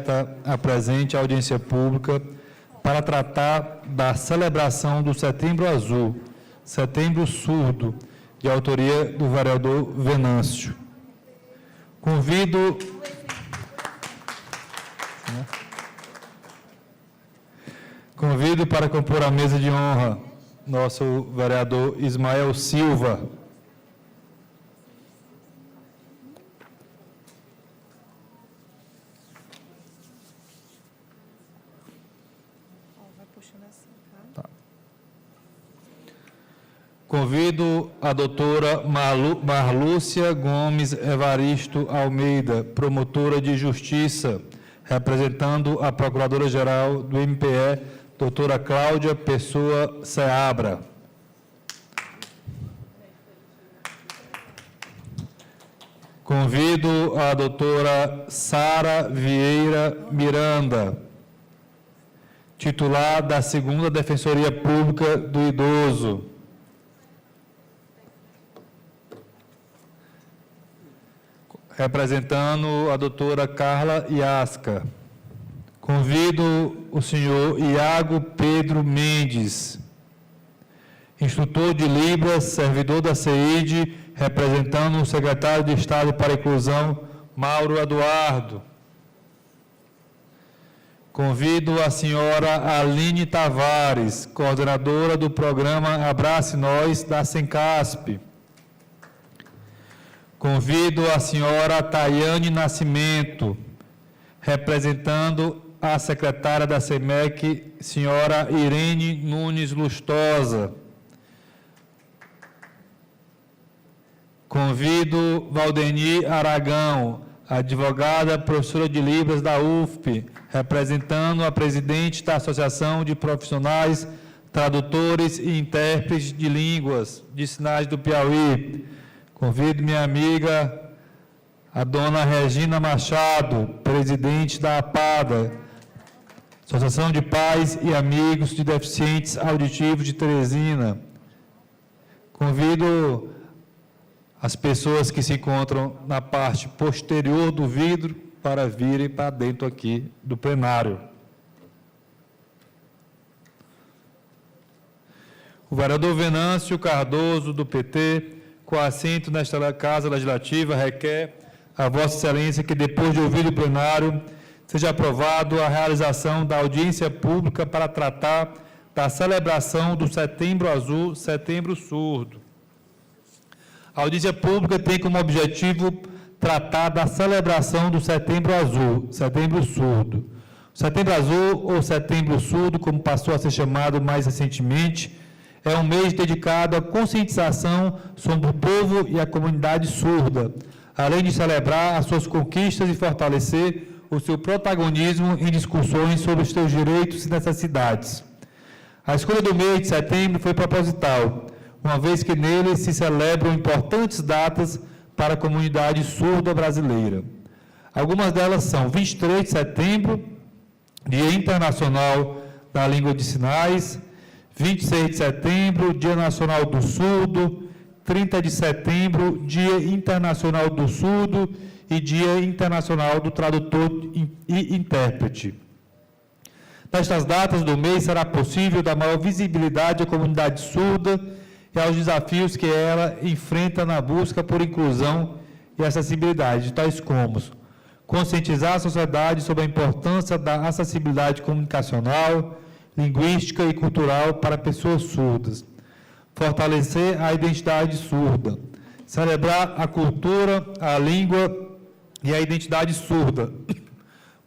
aberta a presente audiência pública para tratar da celebração do Setembro Azul, Setembro Surdo, de autoria do vereador Venâncio. Convido para compor a mesa de honra nosso vereador Ismael Silva. Convido a doutora Marlúcia Gomes Evaristo Almeida, promotora de justiça, representando a Procuradora-Geral do MPE, doutora Cláudia Pessoa Seabra. Convido a doutora Sara Vieira Miranda, titular da 2ª Defensoria Pública do Idoso. Representando a doutora Carla Iasca. Convido o senhor Iago Pedro Mendes, instrutor de Libras, servidor da CEID, representando o secretário de Estado para a Inclusão, Mauro Eduardo. Convido a senhora Aline Tavares, coordenadora do programa Abrace Nós, da Sencasp. Convido a senhora Tayane Nascimento, representando a secretária da SEMEC, senhora Irene Nunes Lustosa. Convido Valdeni Aragão, advogada, professora de Libras da UFP, representando a presidente da Associação de Profissionais, Tradutores e Intérpretes de Línguas de Sinais do Piauí. Convido minha amiga, a dona Regina Machado, presidente da APADA, Associação de Pais e Amigos de Deficientes Auditivos de Teresina. Convido as pessoas que se encontram na parte posterior do vidro para virem para dentro aqui do plenário. O vereador Venâncio Cardoso, do PT, com assento nesta Casa Legislativa, requer a Vossa Excelência que, depois de ouvido o plenário, seja aprovado a realização da audiência pública para tratar da celebração do Setembro Azul, Setembro Surdo. A audiência pública tem como objetivo tratar da celebração do Setembro Azul, Setembro Surdo. O Setembro Azul, ou Setembro Surdo, como passou a ser chamado mais recentemente, é um mês dedicado à conscientização sobre o povo e a comunidade surda, além de celebrar as suas conquistas e fortalecer o seu protagonismo em discussões sobre os seus direitos e necessidades. A escolha do mês de setembro foi proposital, uma vez que nele se celebram importantes datas para a comunidade surda brasileira. Algumas delas são 23 de setembro, Dia Internacional da Língua de Sinais, 26 de setembro, Dia Nacional do Surdo, 30 de setembro, Dia Internacional do Surdo e Dia Internacional do Tradutor e Intérprete. Nestas datas do mês, será possível dar maior visibilidade à comunidade surda e aos desafios que ela enfrenta na busca por inclusão e acessibilidade, tais como conscientizar a sociedade sobre a importância da acessibilidade comunicacional, linguística e cultural para pessoas surdas, fortalecer a identidade surda, celebrar a cultura, a língua e a identidade surda,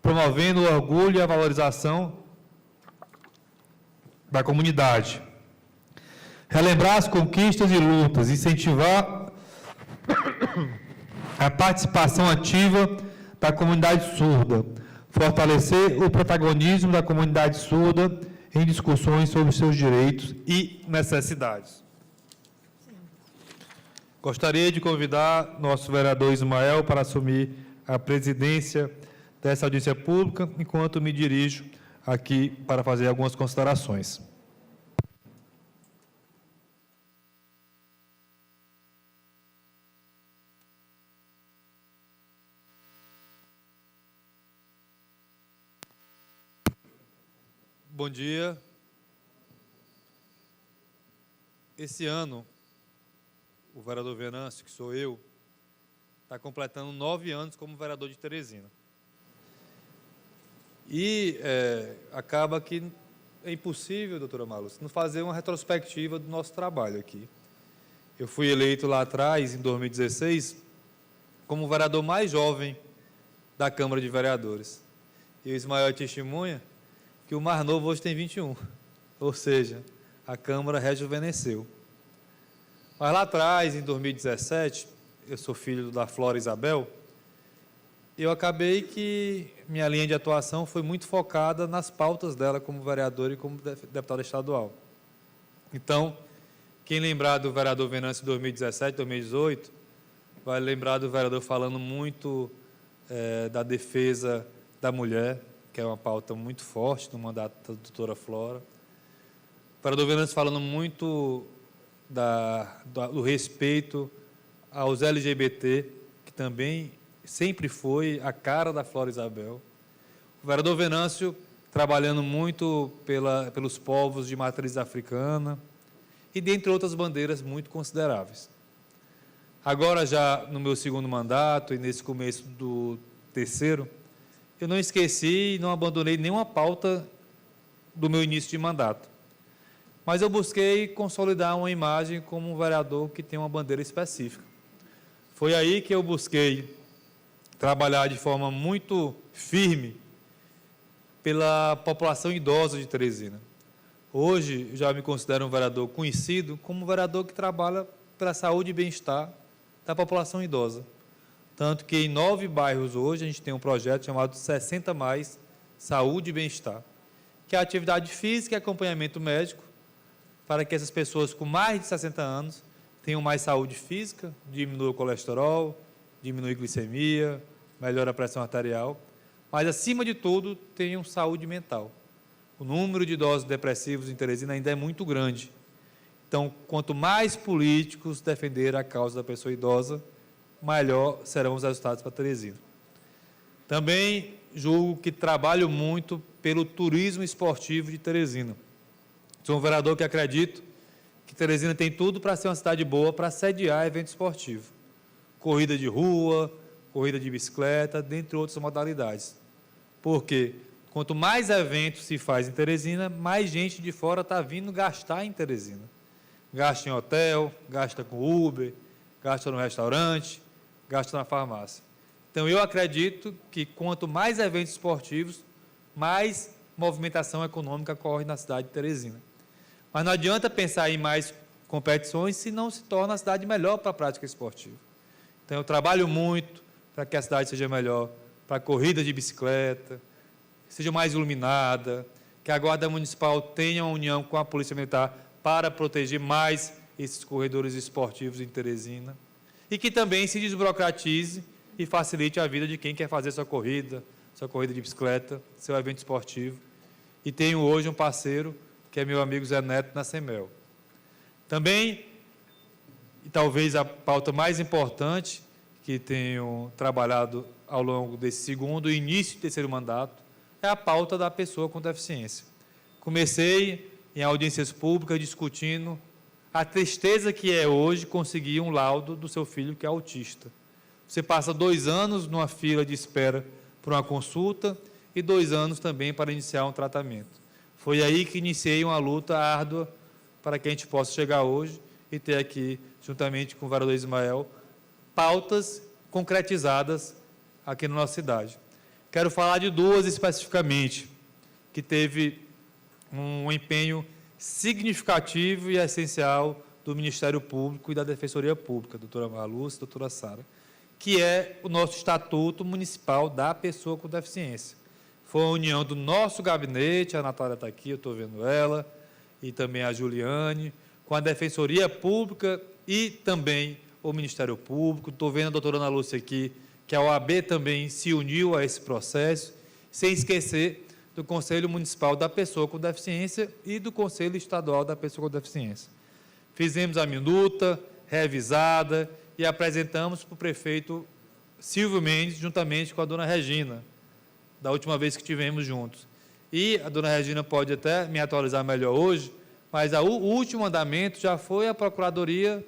promovendo o orgulho e a valorização da comunidade, relembrar as conquistas e lutas, incentivar a participação ativa da comunidade surda, fortalecer o protagonismo da comunidade surda em discussões sobre os seus direitos e necessidades. Gostaria de convidar nosso vereador Ismael para assumir a presidência dessa audiência pública, enquanto me dirijo aqui para fazer algumas considerações. bom dia. Esse ano, o vereador Venâncio, que sou eu, está completando 9 anos como vereador de Teresina. E acaba que é impossível, doutora Malus, não fazer uma retrospectiva do nosso trabalho aqui. Eu fui eleito lá atrás, em 2016, como o vereador mais jovem da Câmara de Vereadores. E o Ismael é testemunha que o mais novo hoje tem 21, ou seja, a Câmara rejuvenesceu. Mas lá atrás, em 2017, eu sou filho da Flora Isabel, eu acabei que minha linha de atuação foi muito focada nas pautas dela como vereador e como deputada estadual. Então, quem lembrar do vereador Venâncio em 2017, 2018, vai lembrar do vereador falando muito da defesa da mulher, que é uma pauta muito forte no mandato da doutora Flora. O vereador Venâncio falando muito do respeito aos LGBT, que também sempre foi a cara da Flora Isabel. O vereador Venâncio trabalhando muito pelos povos de matriz africana e dentre outras bandeiras muito consideráveis. Agora, já no meu segundo mandato e nesse começo do terceiro, eu não esqueci e não abandonei nenhuma pauta do meu início de mandato. Mas eu busquei consolidar uma imagem como um vereador que tem uma bandeira específica. Foi aí que eu busquei trabalhar de forma muito firme pela população idosa de Teresina. Hoje, já me considero um vereador conhecido como um vereador que trabalha pela saúde e bem-estar da população idosa. Tanto que em 9 bairros hoje a gente tem um projeto chamado 60 Mais Saúde e Bem-Estar, que é atividade física e acompanhamento médico para que essas pessoas com mais de 60 anos tenham mais saúde física, diminua o colesterol, diminui a glicemia, melhora a pressão arterial, mas, acima de tudo, tenham saúde mental. O número de idosos depressivos em Teresina ainda é muito grande. Então, quanto mais políticos defender a causa da pessoa idosa, melhor serão os resultados para Teresina. Também julgo que trabalho muito pelo turismo esportivo de Teresina. Sou um vereador que acredito que Teresina tem tudo para ser uma cidade boa para sediar evento esportivo. Corrida de rua, corrida de bicicleta, dentre outras modalidades. Porque quanto mais eventos se faz em Teresina, mais gente de fora está vindo gastar em Teresina. Gasta em hotel, gasta com Uber, gasta no restaurante, gasta na farmácia. Então, eu acredito que quanto mais eventos esportivos, mais movimentação econômica ocorre na cidade de Teresina. Mas não adianta pensar em mais competições se não se torna a cidade melhor para a prática esportiva. Então, eu trabalho muito para que a cidade seja melhor, para a corrida de bicicleta, seja mais iluminada, que a Guarda Municipal tenha uma união com a Polícia Militar para proteger mais esses corredores esportivos em Teresina, e que também se desburocratize e facilite a vida de quem quer fazer sua corrida de bicicleta, seu evento esportivo. E tenho hoje um parceiro, que é meu amigo Zé Neto, na CEMEL. Também, e talvez a pauta mais importante que tenho trabalhado ao longo desse segundo e início do terceiro mandato, é a pauta da pessoa com deficiência. Comecei em audiências públicas discutindo a tristeza que é hoje conseguir um laudo do seu filho que é autista. Você passa 2 anos numa fila de espera por uma consulta e 2 anos também para iniciar um tratamento. Foi aí que iniciei uma luta árdua para que a gente possa chegar hoje e ter aqui, juntamente com o vereador Ismael, pautas concretizadas aqui na nossa cidade. Quero falar de 2 especificamente, que teve um empenho significativo e essencial do Ministério Público e da Defensoria Pública, doutora Malus e doutora Sara, que é o nosso Estatuto Municipal da Pessoa com Deficiência. Foi a união do nosso gabinete, a Natália está aqui, eu estou vendo ela, e também a Juliane, com a Defensoria Pública e também o Ministério Público. Estou vendo a doutora Ana Lúcia aqui, que a OAB também se uniu a esse processo, sem esquecer do Conselho Municipal da Pessoa com Deficiência e do Conselho Estadual da Pessoa com Deficiência. Fizemos a minuta, revisada, e apresentamos para o prefeito Silvio Mendes, juntamente com a dona Regina, da última vez que tivemos juntos. e a dona Regina pode até me atualizar melhor hoje, mas o último andamento já foi a Procuradoria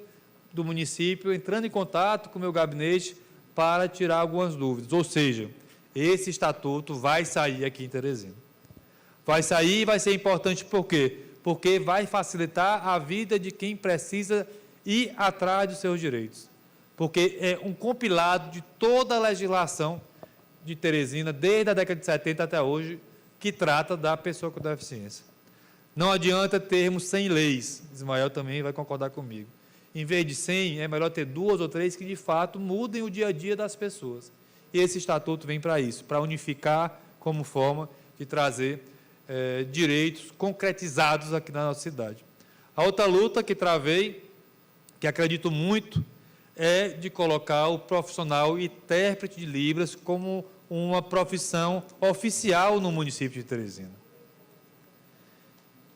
do município entrando em contato com o meu gabinete para tirar algumas dúvidas. Ou seja, esse estatuto vai sair aqui em Teresina. Vai sair e vai ser importante por quê? Porque vai facilitar a vida de quem precisa ir atrás dos seus direitos. Porque é um compilado de toda a legislação de Teresina, desde a década de 70 até hoje, que trata da pessoa com deficiência. Não adianta termos 100 leis, Ismael também vai concordar comigo. Em vez de 100, é melhor ter 2 ou 3 que, de fato, mudem o dia a dia das pessoas. E esse estatuto vem para isso, para unificar como forma de trazer direitos concretizados aqui na nossa cidade. A outra luta que travei, que acredito muito, é de colocar o profissional intérprete de Libras como uma profissão oficial no município de Teresina.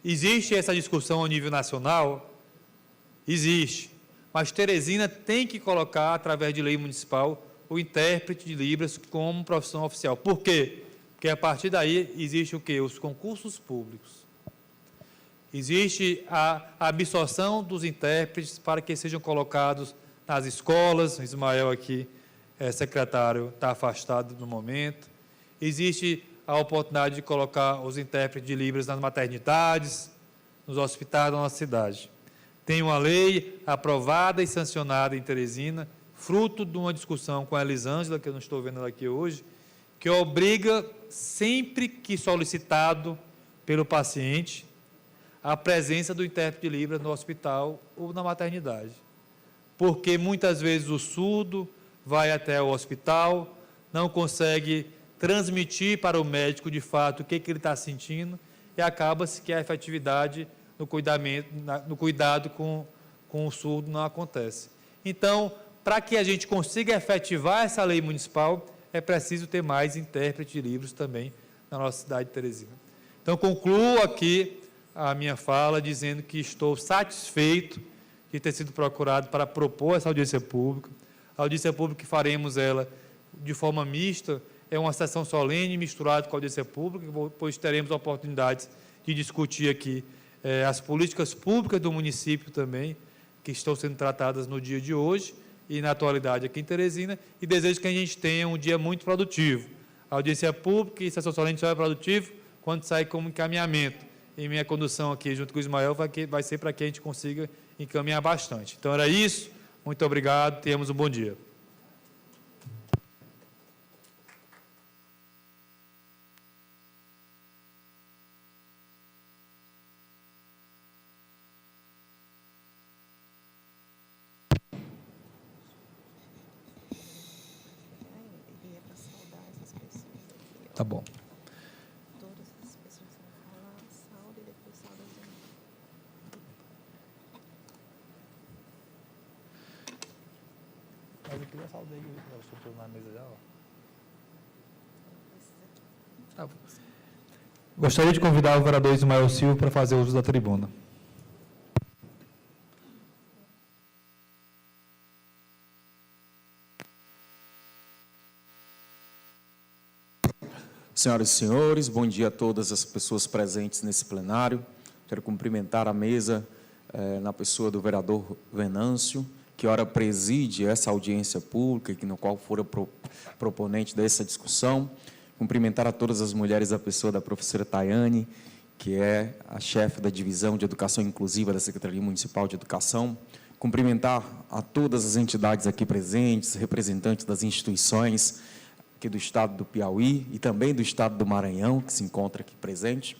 Existe essa discussão ao nível nacional? Existe, mas Teresina tem que colocar, através de lei municipal, o intérprete de Libras como profissão oficial. Por quê? Porque a partir daí existe o quê? Os concursos públicos. Existe a absorção dos intérpretes para que sejam colocados nas escolas. Ismael aqui, secretário, está afastado no momento. Existe a oportunidade de colocar os intérpretes de Libras nas maternidades, nos hospitais da nossa cidade. Tem uma lei aprovada e sancionada em Teresina, fruto de uma discussão com a Elisângela, que eu não estou vendo ela aqui hoje, que obriga, sempre que solicitado pelo paciente, a presença do intérprete de Libras no hospital ou na maternidade. Porque muitas vezes o surdo vai até o hospital, não consegue transmitir para o médico, de fato, o que ele está sentindo, e acaba-se que a efetividade no cuidado com o surdo não acontece. Então, para que a gente consiga efetivar essa lei municipal, é preciso ter mais intérpretes de Libras também na nossa cidade de Teresina. Então, concluo aqui a minha fala dizendo que estou satisfeito de ter sido procurado para propor essa audiência pública. A audiência pública que faremos ela de forma mista, é uma sessão solene misturada com a audiência pública, pois teremos oportunidades de discutir aqui as políticas públicas do município também, que estão sendo tratadas no dia de hoje e na atualidade aqui em Teresina, e desejo que a gente tenha um dia muito produtivo. A audiência pública e sessão solene só é produtivo quando sai como encaminhamento. E minha condução aqui, junto com o Ismael, vai ser para que a gente consiga encaminhar bastante. Então, era isso. Muito obrigado. Tenhamos um bom dia. Tá bom. Todas as pessoas vão falar, saúde e depois saúde. Mas eu queria saudar ele, eu estou na mesa já, ó. Tá bom. Gostaria de convidar o vereador Ismael Silva para fazer uso da tribuna. Senhoras e senhores, bom dia a todas as pessoas presentes nesse plenário. Quero cumprimentar a mesa na pessoa do vereador Venâncio, que ora preside essa audiência pública, no qual fora proponente dessa discussão. Cumprimentar a todas as mulheres, a pessoa da professora Tayane, que é a chefe da Divisão de Educação Inclusiva da Secretaria Municipal de Educação. Cumprimentar a todas as entidades aqui presentes, representantes das instituições aqui do Estado do Piauí e também do Estado do Maranhão, que se encontra aqui presente.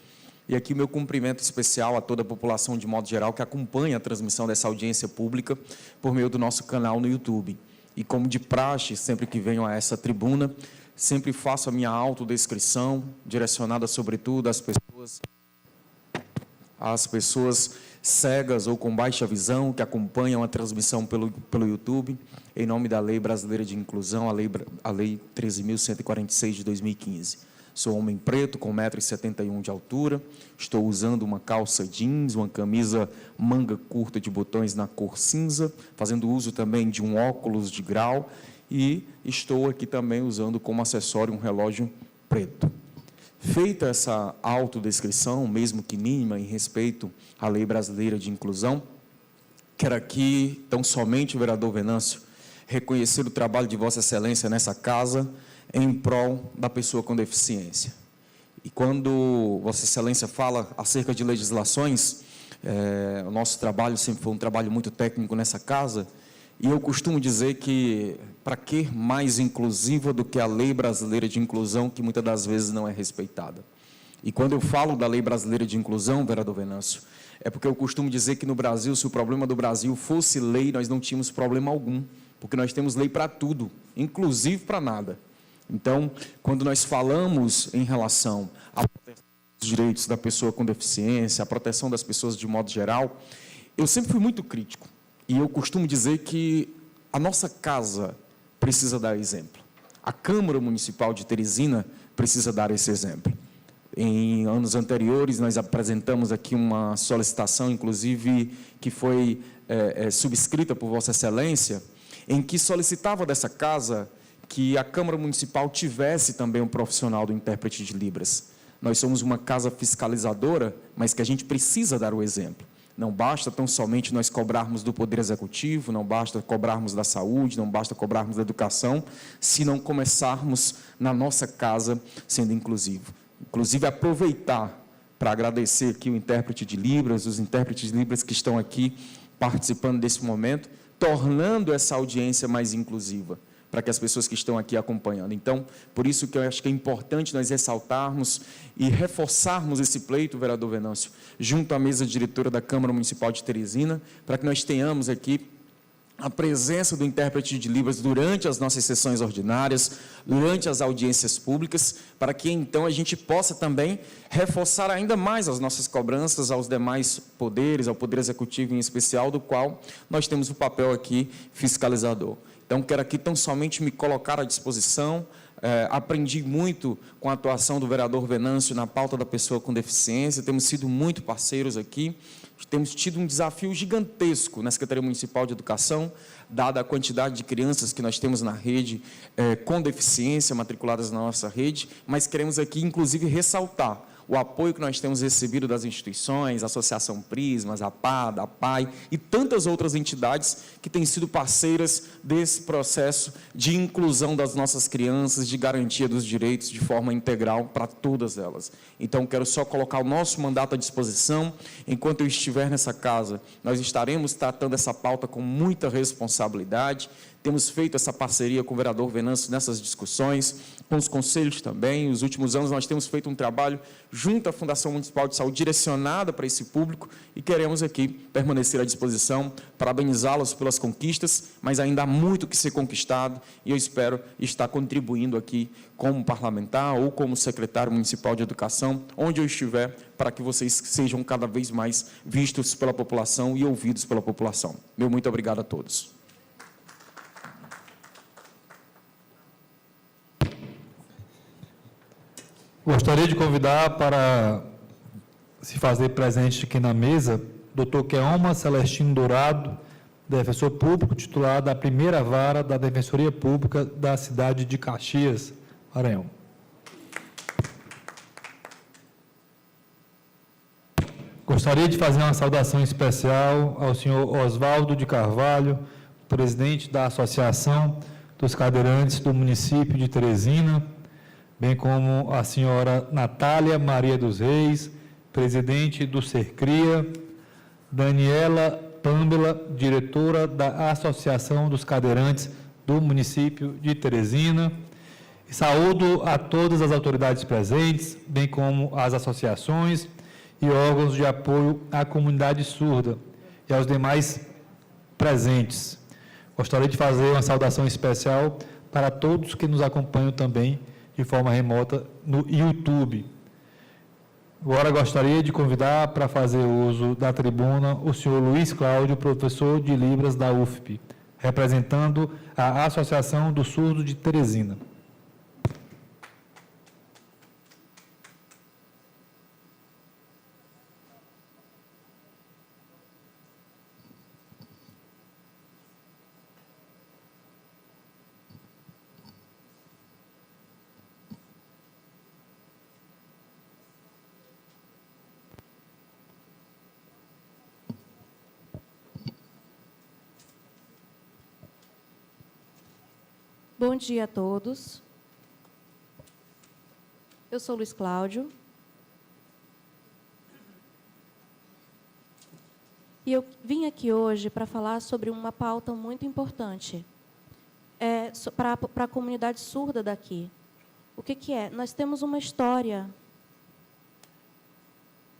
E aqui o meu cumprimento especial a toda a população, de modo geral, que acompanha a transmissão dessa audiência pública por meio do nosso canal no YouTube. E como de praxe, sempre que venho a essa tribuna, sempre faço a minha autodescrição, direcionada sobretudo às pessoas cegas ou com baixa visão, que acompanham a transmissão pelo YouTube, em nome da Lei Brasileira de Inclusão, a Lei 13.146 de 2015. Sou homem preto, com 1,71 m de altura, estou usando uma calça jeans, uma camisa manga curta de botões na cor cinza, fazendo uso também de um óculos de grau, e estou aqui também usando como acessório um relógio preto. Feita essa autodescrição, mesmo que mínima, em respeito à Lei Brasileira de Inclusão, quero aqui, tão somente, vereador Venâncio, reconhecer o trabalho de Vossa Excelência nessa casa em prol da pessoa com deficiência. E quando Vossa Excelência fala acerca de legislações, o nosso trabalho sempre foi um trabalho muito técnico nessa casa, e eu costumo dizer que, para que mais inclusiva do que a Lei Brasileira de Inclusão, que muitas das vezes não é respeitada? E quando eu falo da Lei Brasileira de Inclusão, vereador Venâncio, é porque eu costumo dizer que no Brasil, se o problema do Brasil fosse lei, nós não tínhamos problema algum, porque nós temos lei para tudo, inclusive para nada. Então, quando nós falamos em relação à proteção dos direitos da pessoa com deficiência, a proteção das pessoas de modo geral, eu sempre fui muito crítico. E eu costumo dizer que a nossa casa precisa dar exemplo. A Câmara Municipal de Teresina precisa dar esse exemplo. Em anos anteriores, nós apresentamos aqui uma solicitação, inclusive, que foi subscrita por Vossa Excelência, em que solicitava dessa casa que a Câmara Municipal tivesse também um profissional do intérprete de Libras. Nós somos uma casa fiscalizadora, mas que a gente precisa dar o exemplo. Não basta tão somente nós cobrarmos do Poder Executivo, não basta cobrarmos da saúde, não basta cobrarmos da educação, se não começarmos na nossa casa sendo inclusivo. Inclusive, aproveitar para agradecer aqui o intérprete de Libras, os intérpretes de Libras que estão aqui participando desse momento, tornando essa audiência mais inclusiva, para que as pessoas que estão aqui acompanhando. Então, por isso que eu acho que é importante nós ressaltarmos e reforçarmos esse pleito, vereador Venâncio, junto à mesa diretora da Câmara Municipal de Teresina, para que nós tenhamos aqui a presença do intérprete de Libras durante as nossas sessões ordinárias, durante as audiências públicas, para que então a gente possa também reforçar ainda mais as nossas cobranças aos demais poderes, ao Poder Executivo em especial, do qual nós temos o papel aqui fiscalizador. Então, quero aqui tão somente me colocar à disposição. Aprendi muito com a atuação do vereador Venâncio na pauta da pessoa com deficiência, temos sido muito parceiros aqui, temos tido um desafio gigantesco na Secretaria Municipal de Educação, dada a quantidade de crianças que nós temos na rede com deficiência matriculadas na nossa rede, mas queremos aqui, inclusive, ressaltar o apoio que nós temos recebido das instituições, a Associação Prismas, a PAD, a PAI e tantas outras entidades que têm sido parceiras desse processo de inclusão das nossas crianças, de garantia dos direitos de forma integral para todas elas. Então, quero só colocar o nosso mandato à disposição. Enquanto eu estiver nessa casa, nós estaremos tratando essa pauta com muita responsabilidade. Temos feito essa parceria com o vereador Venâncio nessas discussões, com os conselhos também. Nos últimos anos, nós temos feito um trabalho junto à Fundação Municipal de Saúde, direcionada para esse público, e queremos aqui permanecer à disposição, parabenizá-los pelas conquistas, mas ainda há muito que ser conquistado, e eu espero estar contribuindo aqui como parlamentar ou como secretário municipal de educação, onde eu estiver, para que vocês sejam cada vez mais vistos pela população e ouvidos pela população. Meu muito obrigado a todos. Gostaria de convidar para se fazer presente aqui na mesa, Dr. Keoma Celestino Dourado, defensor público titular da primeira vara da Defensoria Pública da cidade de Caxias, Maranhão. Gostaria de fazer uma saudação especial ao senhor Oswaldo de Carvalho, presidente da Associação dos Cadeirantes do município de Teresina, bem como a senhora Natália Maria dos Reis, presidente do Sercria, Daniela Pâmela, diretora da Associação dos Cadeirantes do município de Teresina. E saúdo a todas as autoridades presentes, bem como as associações e órgãos de apoio à comunidade surda e aos demais presentes. Gostaria de fazer uma saudação especial para todos que nos acompanham também de forma remota no YouTube. Agora gostaria de convidar para fazer uso da tribuna o senhor Luiz Cláudio, professor de Libras da UFP, representando a Associação do Surdo de Teresina. Bom dia a todos. Eu sou Luiz Cláudio. E eu vim aqui hoje para falar sobre uma pauta muito importante para a comunidade surda daqui. O que é? Nós temos uma história,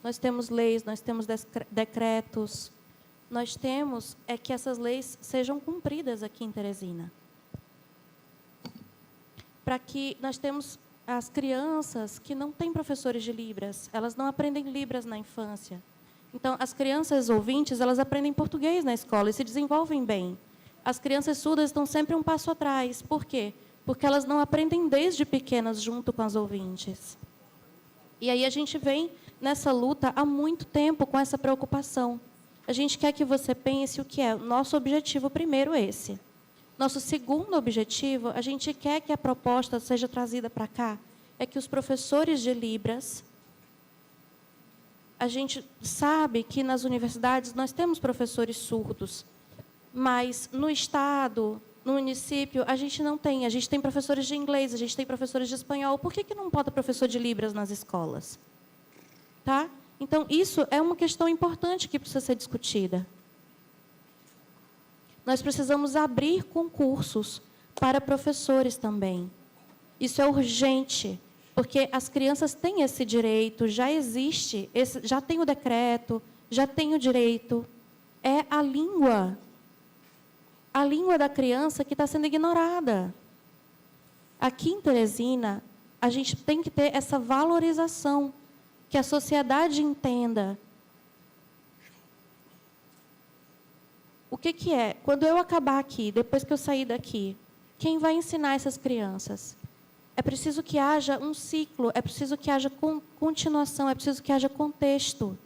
nós temos leis, nós temos decretos, nós temos que essas leis sejam cumpridas aqui em Teresina. Para que nós temos as crianças que não têm professores de Libras, elas não aprendem Libras na infância. Então, as crianças ouvintes, elas aprendem português na escola e se desenvolvem bem. As crianças surdas estão sempre um passo atrás. Por quê? Porque elas não aprendem desde pequenas junto com as ouvintes. E aí a gente vem nessa luta há muito tempo com essa preocupação. A gente quer que você pense o que é. Nosso objetivo primeiro é esse. Nosso segundo objetivo, a gente quer que a proposta seja trazida para cá, é que os professores de Libras, a gente sabe que nas universidades nós temos professores surdos, mas no estado, no município, a gente não tem. A gente tem professores de inglês, a gente tem professores de espanhol. Por que não bota professor de Libras nas escolas? Tá? Então, isso é uma questão importante que precisa ser discutida. Nós precisamos abrir concursos para professores também. Isso é urgente, porque as crianças têm esse direito, já existe, já tem o decreto, já tem o direito. É a língua da criança que está sendo ignorada. Aqui em Teresina, a gente tem que ter essa valorização, que a sociedade entenda. O que é? Quando eu acabar aqui, depois que eu sair daqui, quem vai ensinar essas crianças? É preciso que haja um ciclo, é preciso que haja continuação, é preciso que haja contexto.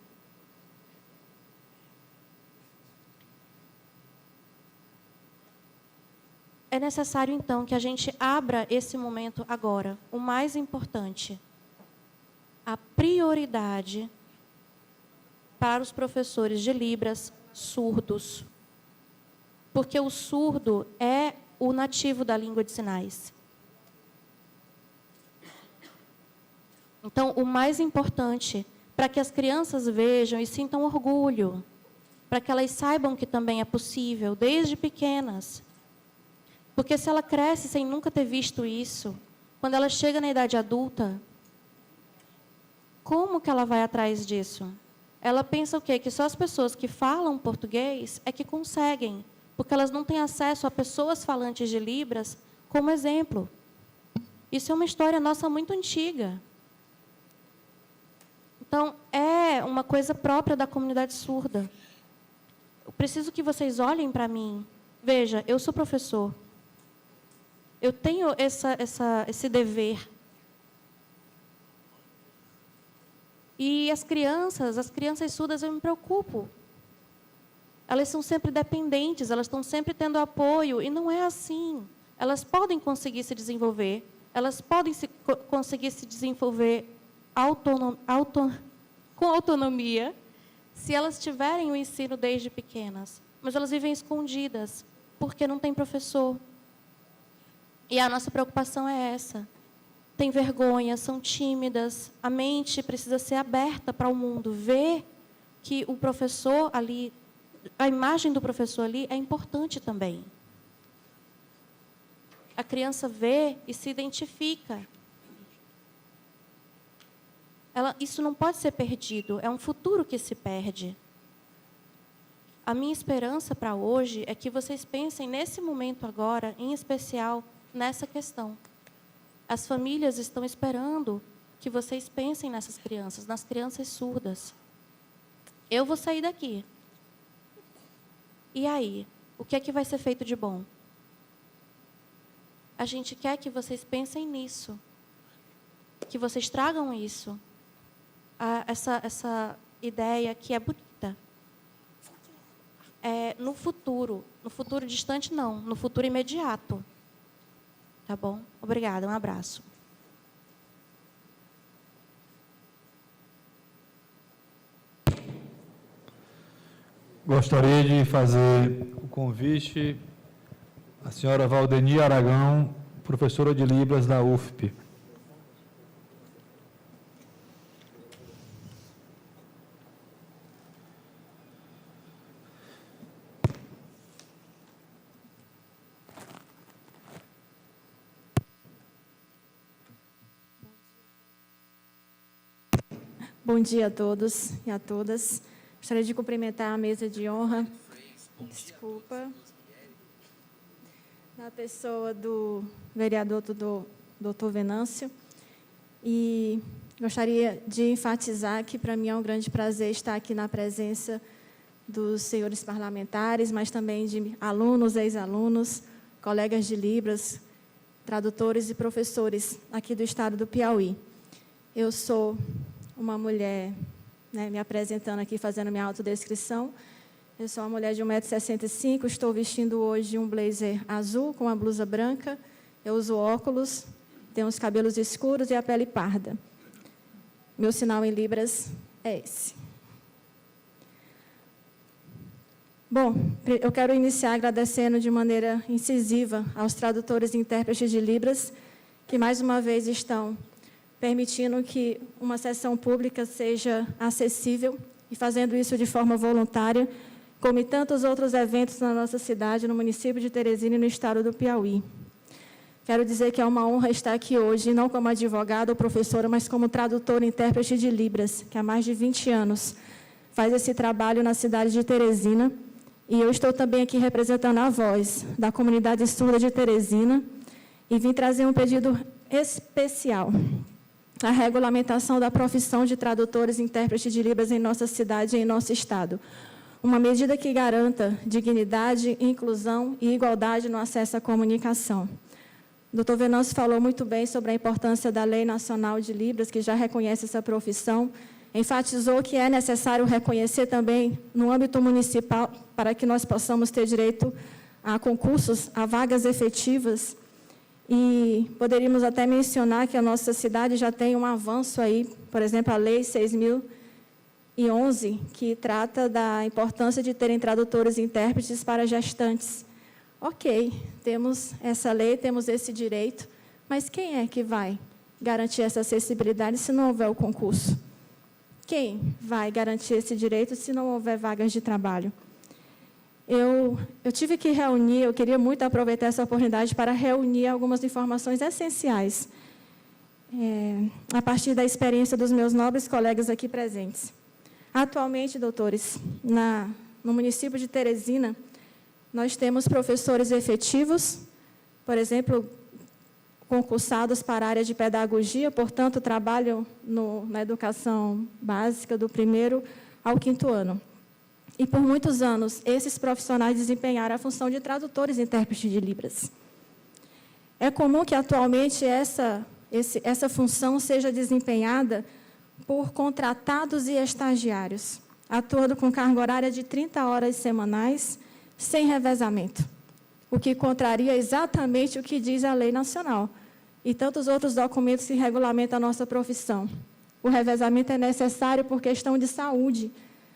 É necessário, então, que a gente abra esse momento agora. O mais importante, a prioridade para os professores de Libras surdos. Porque o surdo é o nativo da língua de sinais. Então, o mais importante, para que as crianças vejam e sintam orgulho, para que elas saibam que também é possível, desde pequenas. Porque se ela cresce sem nunca ter visto isso, quando ela chega na idade adulta, como que ela vai atrás disso? Ela pensa o quê? Que só as pessoas que falam português é que conseguem, porque elas não têm acesso a pessoas falantes de Libras como exemplo. Isso é uma história nossa muito antiga. Então, é uma coisa própria da comunidade surda. Eu preciso que vocês olhem para mim. Veja, eu sou professor. Eu tenho esse dever. E as crianças surdas, eu me preocupo. Elas são sempre dependentes, elas estão sempre tendo apoio, e não é assim. Elas podem conseguir se desenvolver, elas podem conseguir se desenvolver com autonomia, se elas tiverem o ensino desde pequenas. Mas elas vivem escondidas, porque não tem professor. E a nossa preocupação é essa. Tem vergonha, são tímidas, a mente precisa ser aberta para o mundo, ver que o professor ali, a imagem do professor ali é importante também. A criança vê e se identifica. Isso não pode ser perdido, é um futuro que se perde. A minha esperança para hoje é que vocês pensem nesse momento agora, em especial, nessa questão. As famílias estão esperando que vocês pensem nessas crianças, nas crianças surdas. Eu vou sair daqui. E aí? O que é que vai ser feito de bom? A gente quer que vocês pensem nisso. Que vocês tragam isso. Essa ideia que é bonita. No futuro distante não, no futuro imediato. Tá bom? Obrigada, um abraço. Gostaria de fazer o convite à senhora Valdeni Aragão, professora de Libras da UFP. Bom dia a todos e a todas. Gostaria de cumprimentar a mesa de honra. Desculpa. Na pessoa do vereador doutor Venâncio. E gostaria de enfatizar que, para mim, é um grande prazer estar aqui na presença dos senhores parlamentares, mas também de alunos, ex-alunos, colegas de Libras, tradutores e professores aqui do estado do Piauí. Eu sou uma mulher, me apresentando aqui, fazendo minha autodescrição. Eu sou uma mulher de 1,65 m, estou vestindo hoje um blazer azul com uma blusa branca, eu uso óculos, tenho os cabelos escuros e a pele parda. Meu sinal em Libras é esse. Bom, eu quero iniciar agradecendo de maneira incisiva aos tradutores e intérpretes de Libras, que mais uma vez estão permitindo que uma sessão pública seja acessível e fazendo isso de forma voluntária, como em tantos outros eventos na nossa cidade, no município de Teresina e no estado do Piauí. Quero dizer que é uma honra estar aqui hoje, não como advogada ou professora, mas como tradutora e intérprete de Libras, que há mais de 20 anos faz esse trabalho na cidade de Teresina. E eu estou também aqui representando a voz da comunidade surda de Teresina e vim trazer um pedido especial: a regulamentação da profissão de tradutores e intérpretes de Libras em nossa cidade e em nosso estado. Uma medida que garanta dignidade, inclusão e igualdade no acesso à comunicação. O doutor Venâncio falou muito bem sobre a importância da Lei Nacional de Libras, que já reconhece essa profissão, enfatizou que é necessário reconhecer também no âmbito municipal para que nós possamos ter direito a concursos, a vagas efetivas. E poderíamos até mencionar que a nossa cidade já tem um avanço aí, por exemplo, a Lei 6.011, que trata da importância de terem tradutores e intérpretes para gestantes. Ok, temos essa lei, temos esse direito, mas quem é que vai garantir essa acessibilidade se não houver o concurso? Quem vai garantir esse direito se não houver vagas de trabalho? Eu tive que reunir, eu queria muito aproveitar essa oportunidade para reunir algumas informações essenciais, a partir da experiência dos meus nobres colegas aqui presentes. Atualmente, doutores, no município de Teresina, nós temos professores efetivos, por exemplo, concursados para a área de pedagogia, portanto, trabalham na educação básica do 1º ao 5º ano. E, por muitos anos, esses profissionais desempenharam a função de tradutores e intérpretes de Libras. É comum que, atualmente, essa função seja desempenhada por contratados e estagiários, atuando com carga horária de 30 horas semanais, sem revezamento, o que contraria exatamente o que diz a lei nacional e tantos outros documentos que regulamentam a nossa profissão. O revezamento é necessário por questão de saúde,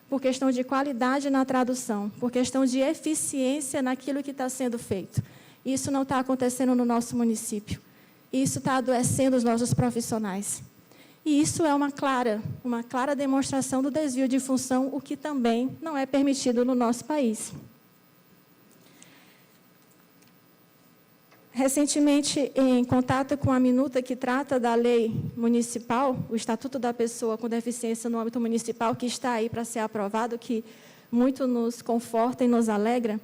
por questão de qualidade na tradução, por questão de eficiência naquilo que está sendo feito. Isso não está acontecendo no nosso município. Isso está adoecendo os nossos profissionais. E isso é uma clara demonstração do desvio de função, o que também não é permitido no nosso país. Recentemente, em contato com a minuta que trata da lei municipal, o Estatuto da Pessoa com Deficiência no âmbito municipal, que está aí para ser aprovado, que muito nos conforta e nos alegra,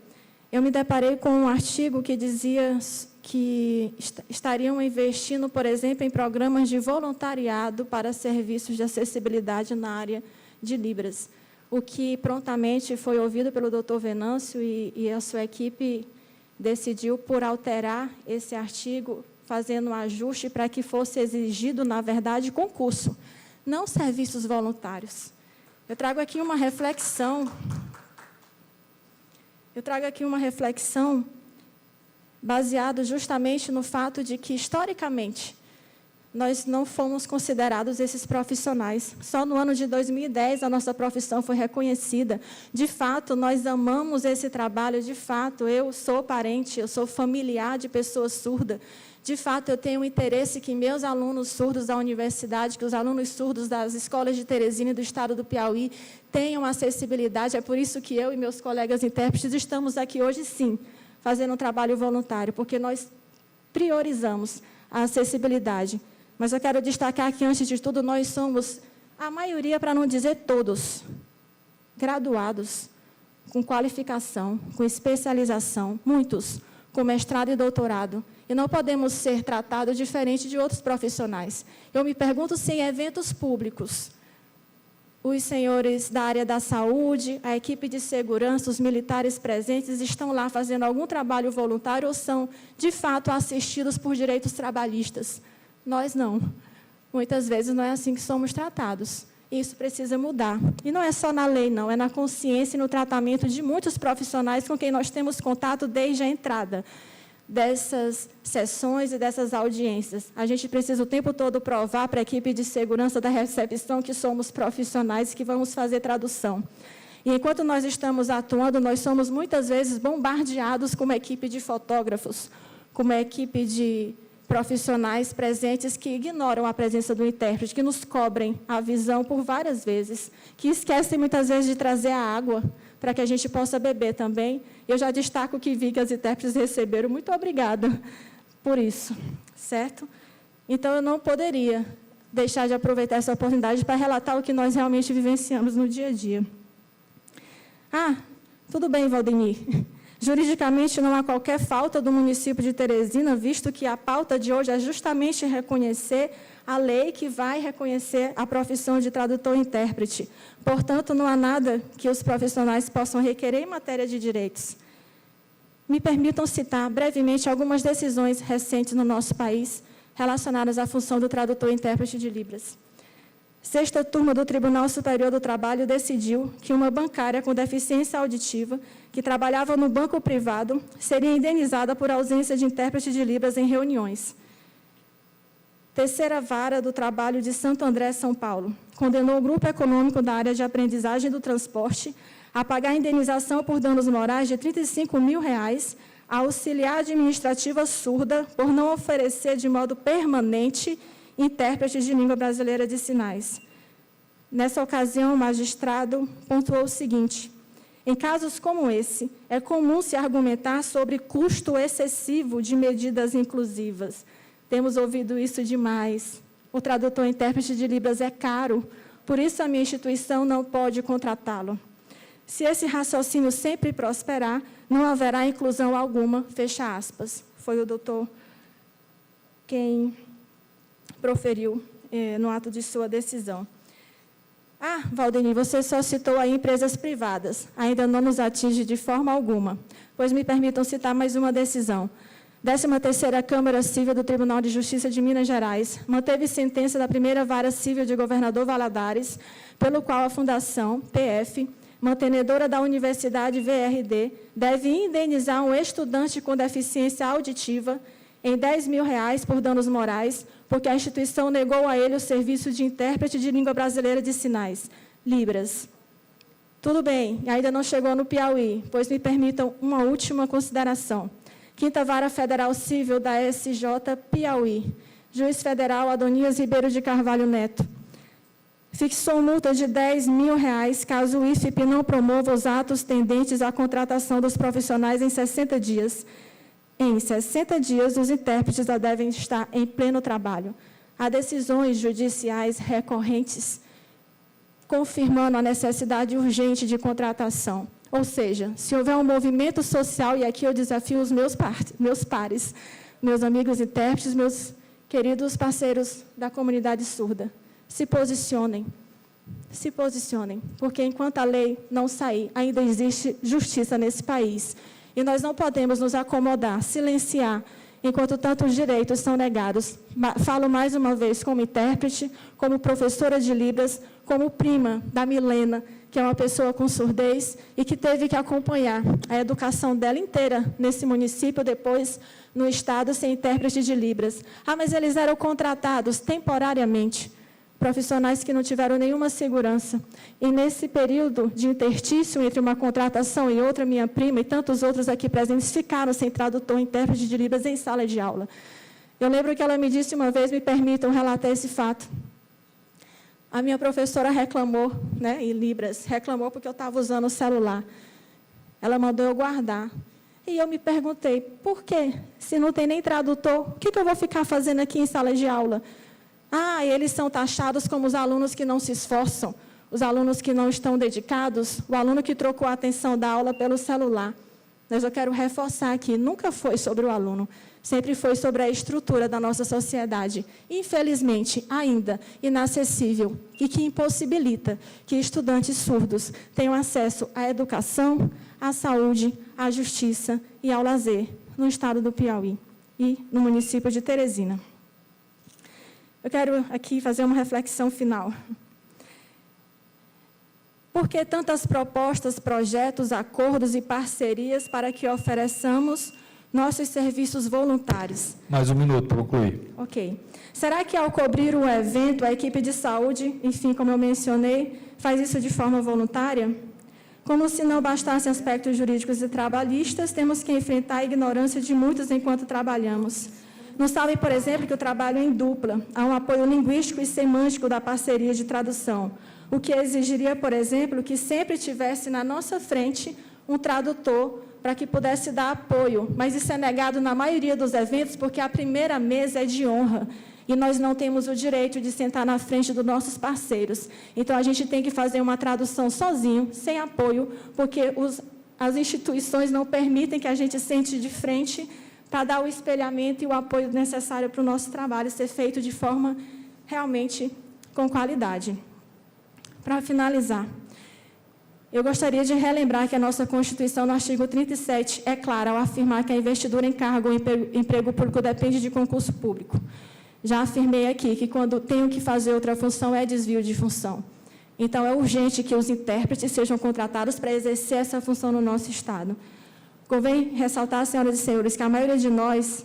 eu me deparei com um artigo que dizia que estariam investindo, por exemplo, em programas de voluntariado para serviços de acessibilidade na área de Libras, o que prontamente foi ouvido pelo doutor Venâncio e a sua equipe decidiu por alterar esse artigo, fazendo um ajuste para que fosse exigido, na verdade, concurso, não serviços voluntários. Eu trago aqui uma reflexão baseada justamente no fato de que, historicamente, nós não fomos considerados esses profissionais. Só no ano de 2010 a nossa profissão foi reconhecida. De fato, nós amamos esse trabalho, de fato, eu sou parente, eu sou familiar de pessoas surdas. De fato, eu tenho interesse que meus alunos surdos da universidade, que os alunos surdos das escolas de Teresina e do estado do Piauí tenham acessibilidade. É por isso que eu e meus colegas intérpretes estamos aqui hoje, sim, fazendo um trabalho voluntário, porque nós priorizamos a acessibilidade. Mas eu quero destacar que, antes de tudo, nós somos, a maioria, para não dizer todos, graduados, com qualificação, com especialização, muitos com mestrado e doutorado. E não podemos ser tratados diferente de outros profissionais. Eu me pergunto se em eventos públicos, os senhores da área da saúde, a equipe de segurança, os militares presentes, estão lá fazendo algum trabalho voluntário ou são, de fato, assistidos por direitos trabalhistas. Nós não. Muitas vezes não é assim que somos tratados. Isso precisa mudar. E não é só na lei, não. É na consciência e no tratamento de muitos profissionais com quem nós temos contato desde a entrada dessas sessões e dessas audiências. A gente precisa o tempo todo provar para a equipe de segurança da recepção que somos profissionais e que vamos fazer tradução. E enquanto nós estamos atuando, nós somos muitas vezes bombardeados com uma equipe de fotógrafos, com uma equipe de profissionais presentes que ignoram a presença do intérprete, que nos cobrem a visão por várias vezes, que esquecem muitas vezes de trazer a água para que a gente possa beber também. Eu já destaco que vi que as intérpretes receberam. Muito obrigada por isso, certo? Então, eu não poderia deixar de aproveitar essa oportunidade para relatar o que nós realmente vivenciamos no dia a dia. Ah, tudo bem, Valdemir. Juridicamente, não há qualquer falta do município de Teresina, visto que a pauta de hoje é justamente reconhecer a lei que vai reconhecer a profissão de tradutor e intérprete. Portanto, não há nada que os profissionais possam requerer em matéria de direitos. Me permitam citar brevemente algumas decisões recentes no nosso país relacionadas à função do tradutor e intérprete de Libras. Sexta turma do Tribunal Superior do Trabalho decidiu que uma bancária com deficiência auditiva, que trabalhava no banco privado, seria indenizada por ausência de intérprete de Libras em reuniões. Terceira Vara do Trabalho de Santo André, São Paulo, condenou o grupo econômico da área de aprendizagem do transporte a pagar indenização por danos morais de R$ 35 mil à auxiliar administrativa surda por não oferecer de modo permanente intérprete de língua brasileira de sinais. Nessa ocasião, o magistrado pontuou o seguinte: em casos como esse, é comum se argumentar sobre custo excessivo de medidas inclusivas. Temos ouvido isso demais. O tradutor e intérprete de Libras é caro, por isso a minha instituição não pode contratá-lo. Se esse raciocínio sempre prosperar, não haverá inclusão alguma, fecha aspas. Foi o doutor quem proferiu no ato de sua decisão. Ah, Valdemir, você só citou aí empresas privadas. Ainda não nos atinge de forma alguma. Pois me permitam citar mais uma decisão. 13ª Câmara Civil do Tribunal de Justiça de Minas Gerais manteve sentença da primeira Vara Civil de Governador Valadares, pelo qual a Fundação PF, mantenedora da Universidade VRD, deve indenizar um estudante com deficiência auditiva em R$ 10 mil por danos morais, porque a instituição negou a ele o serviço de intérprete de língua brasileira de sinais, Libras. Tudo bem, ainda não chegou no Piauí, pois me permitam uma última consideração. 5ª Vara Federal Civil da SJ Piauí, juiz federal Adonias Ribeiro de Carvalho Neto, fixou multa de R$ 10 mil caso o IFP não promova os atos tendentes à contratação dos profissionais em 60 dias. Em 60 dias, os intérpretes já devem estar em pleno trabalho. Há decisões judiciais recorrentes confirmando a necessidade urgente de contratação. Ou seja, se houver um movimento social, e aqui eu desafio os meus pares, meus amigos intérpretes, meus queridos parceiros da comunidade surda, se posicionem, porque enquanto a lei não sair, ainda existe justiça nesse país. E nós não podemos nos acomodar, silenciar, enquanto tantos direitos são negados. Falo mais uma vez como intérprete, como professora de Libras, como prima da Milena, que é uma pessoa com surdez e que teve que acompanhar a educação dela inteira nesse município, depois no estado, sem intérprete de Libras. Ah, mas eles eram contratados temporariamente, profissionais que não tiveram nenhuma segurança. E nesse período de interstício entre uma contratação e outra, minha prima e tantos outros aqui presentes ficaram sem tradutor e intérprete de Libras em sala de aula. Eu lembro que ela me disse uma vez, me permitam relatar esse fato. A minha professora reclamou, né, em Libras, reclamou porque eu estava usando o celular. Ela mandou eu guardar. E eu me perguntei, por quê? Se não tem nem tradutor, o que eu vou ficar fazendo aqui em sala de aula? Ah, eles são taxados como os alunos que não se esforçam, os alunos que não estão dedicados, o aluno que trocou a atenção da aula pelo celular. Mas eu quero reforçar aqui, nunca foi sobre o aluno, sempre foi sobre a estrutura da nossa sociedade, infelizmente, ainda inacessível, e que impossibilita que estudantes surdos tenham acesso à educação, à saúde, à justiça e ao lazer no estado do Piauí e no município de Teresina. Eu quero aqui fazer uma reflexão final. Por que tantas propostas, projetos, acordos e parcerias para que ofereçamos nossos serviços voluntários? Mais um minuto para concluir. Ok. Será que, ao cobrir um evento, a equipe de saúde, enfim, como eu mencionei, faz isso de forma voluntária? Como se não bastassem aspectos jurídicos e trabalhistas, temos que enfrentar a ignorância de muitos enquanto trabalhamos. Não sabem, por exemplo, que o trabalho é em dupla. Há um apoio linguístico e semântico da parceria de tradução, o que exigiria, por exemplo, que sempre tivesse na nossa frente um tradutor para que pudesse dar apoio. Mas isso é negado na maioria dos eventos, porque a primeira mesa é de honra. E nós não temos o direito de sentar na frente dos nossos parceiros. Então, a gente tem que fazer uma tradução sozinho, sem apoio, porque as instituições não permitem que a gente sente de frente para dar o espelhamento e o apoio necessário para o nosso trabalho ser feito de forma realmente com qualidade. Para finalizar, eu gostaria de relembrar que a nossa Constituição, no artigo 37, é clara ao afirmar que a investidura em cargo ou emprego público depende de concurso público. Já afirmei aqui que quando tenho que fazer outra função é desvio de função. Então, é urgente que os intérpretes sejam contratados para exercer essa função no nosso Estado. Convém ressaltar, senhoras e senhores, que a maioria de nós,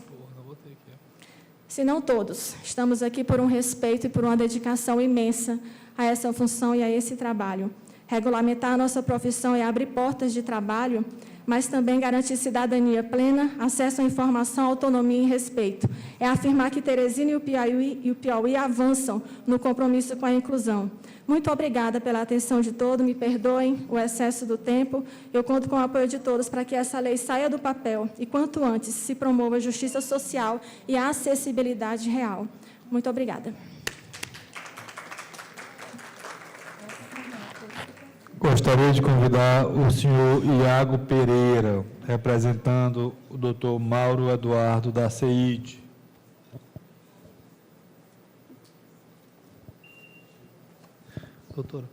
se não todos, estamos aqui por um respeito e por uma dedicação imensa a essa função e a esse trabalho. Regulamentar a nossa profissão é abrir portas de trabalho, mas também garantir cidadania plena, acesso à informação, autonomia e respeito. É afirmar que Teresina e o Piauí avançam no compromisso com a inclusão. Muito obrigada pela atenção de todos, me perdoem o excesso do tempo. Eu conto com o apoio de todos para que essa lei saia do papel e, quanto antes, se promova a justiça social e a acessibilidade real. Muito obrigada. Gostaria de convidar o senhor Iago Pereira, representando o doutor Mauro Eduardo da CEID. Doutora.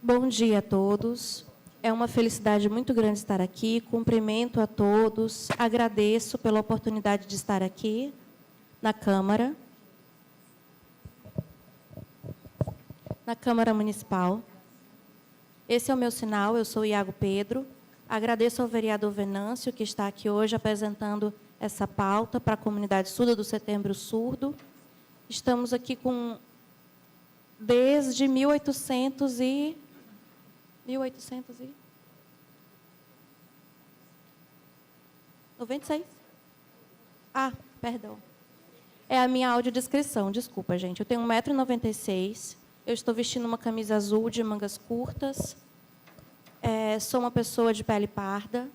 Bom dia a todos. É uma felicidade muito grande estar aqui. Cumprimento a todos. Agradeço pela oportunidade de estar aqui na Câmara Municipal. Esse é o meu sinal, eu sou Iago Pedro. Agradeço ao vereador Venâncio, que está aqui hoje apresentando essa pauta para a comunidade surda do Setembro Surdo. Estamos aqui desde 1896. Ah, perdão. É a minha audiodescrição, desculpa, gente. Eu tenho 1,96 m, eu estou vestindo uma camisa azul de mangas curtas, sou uma pessoa de pele parda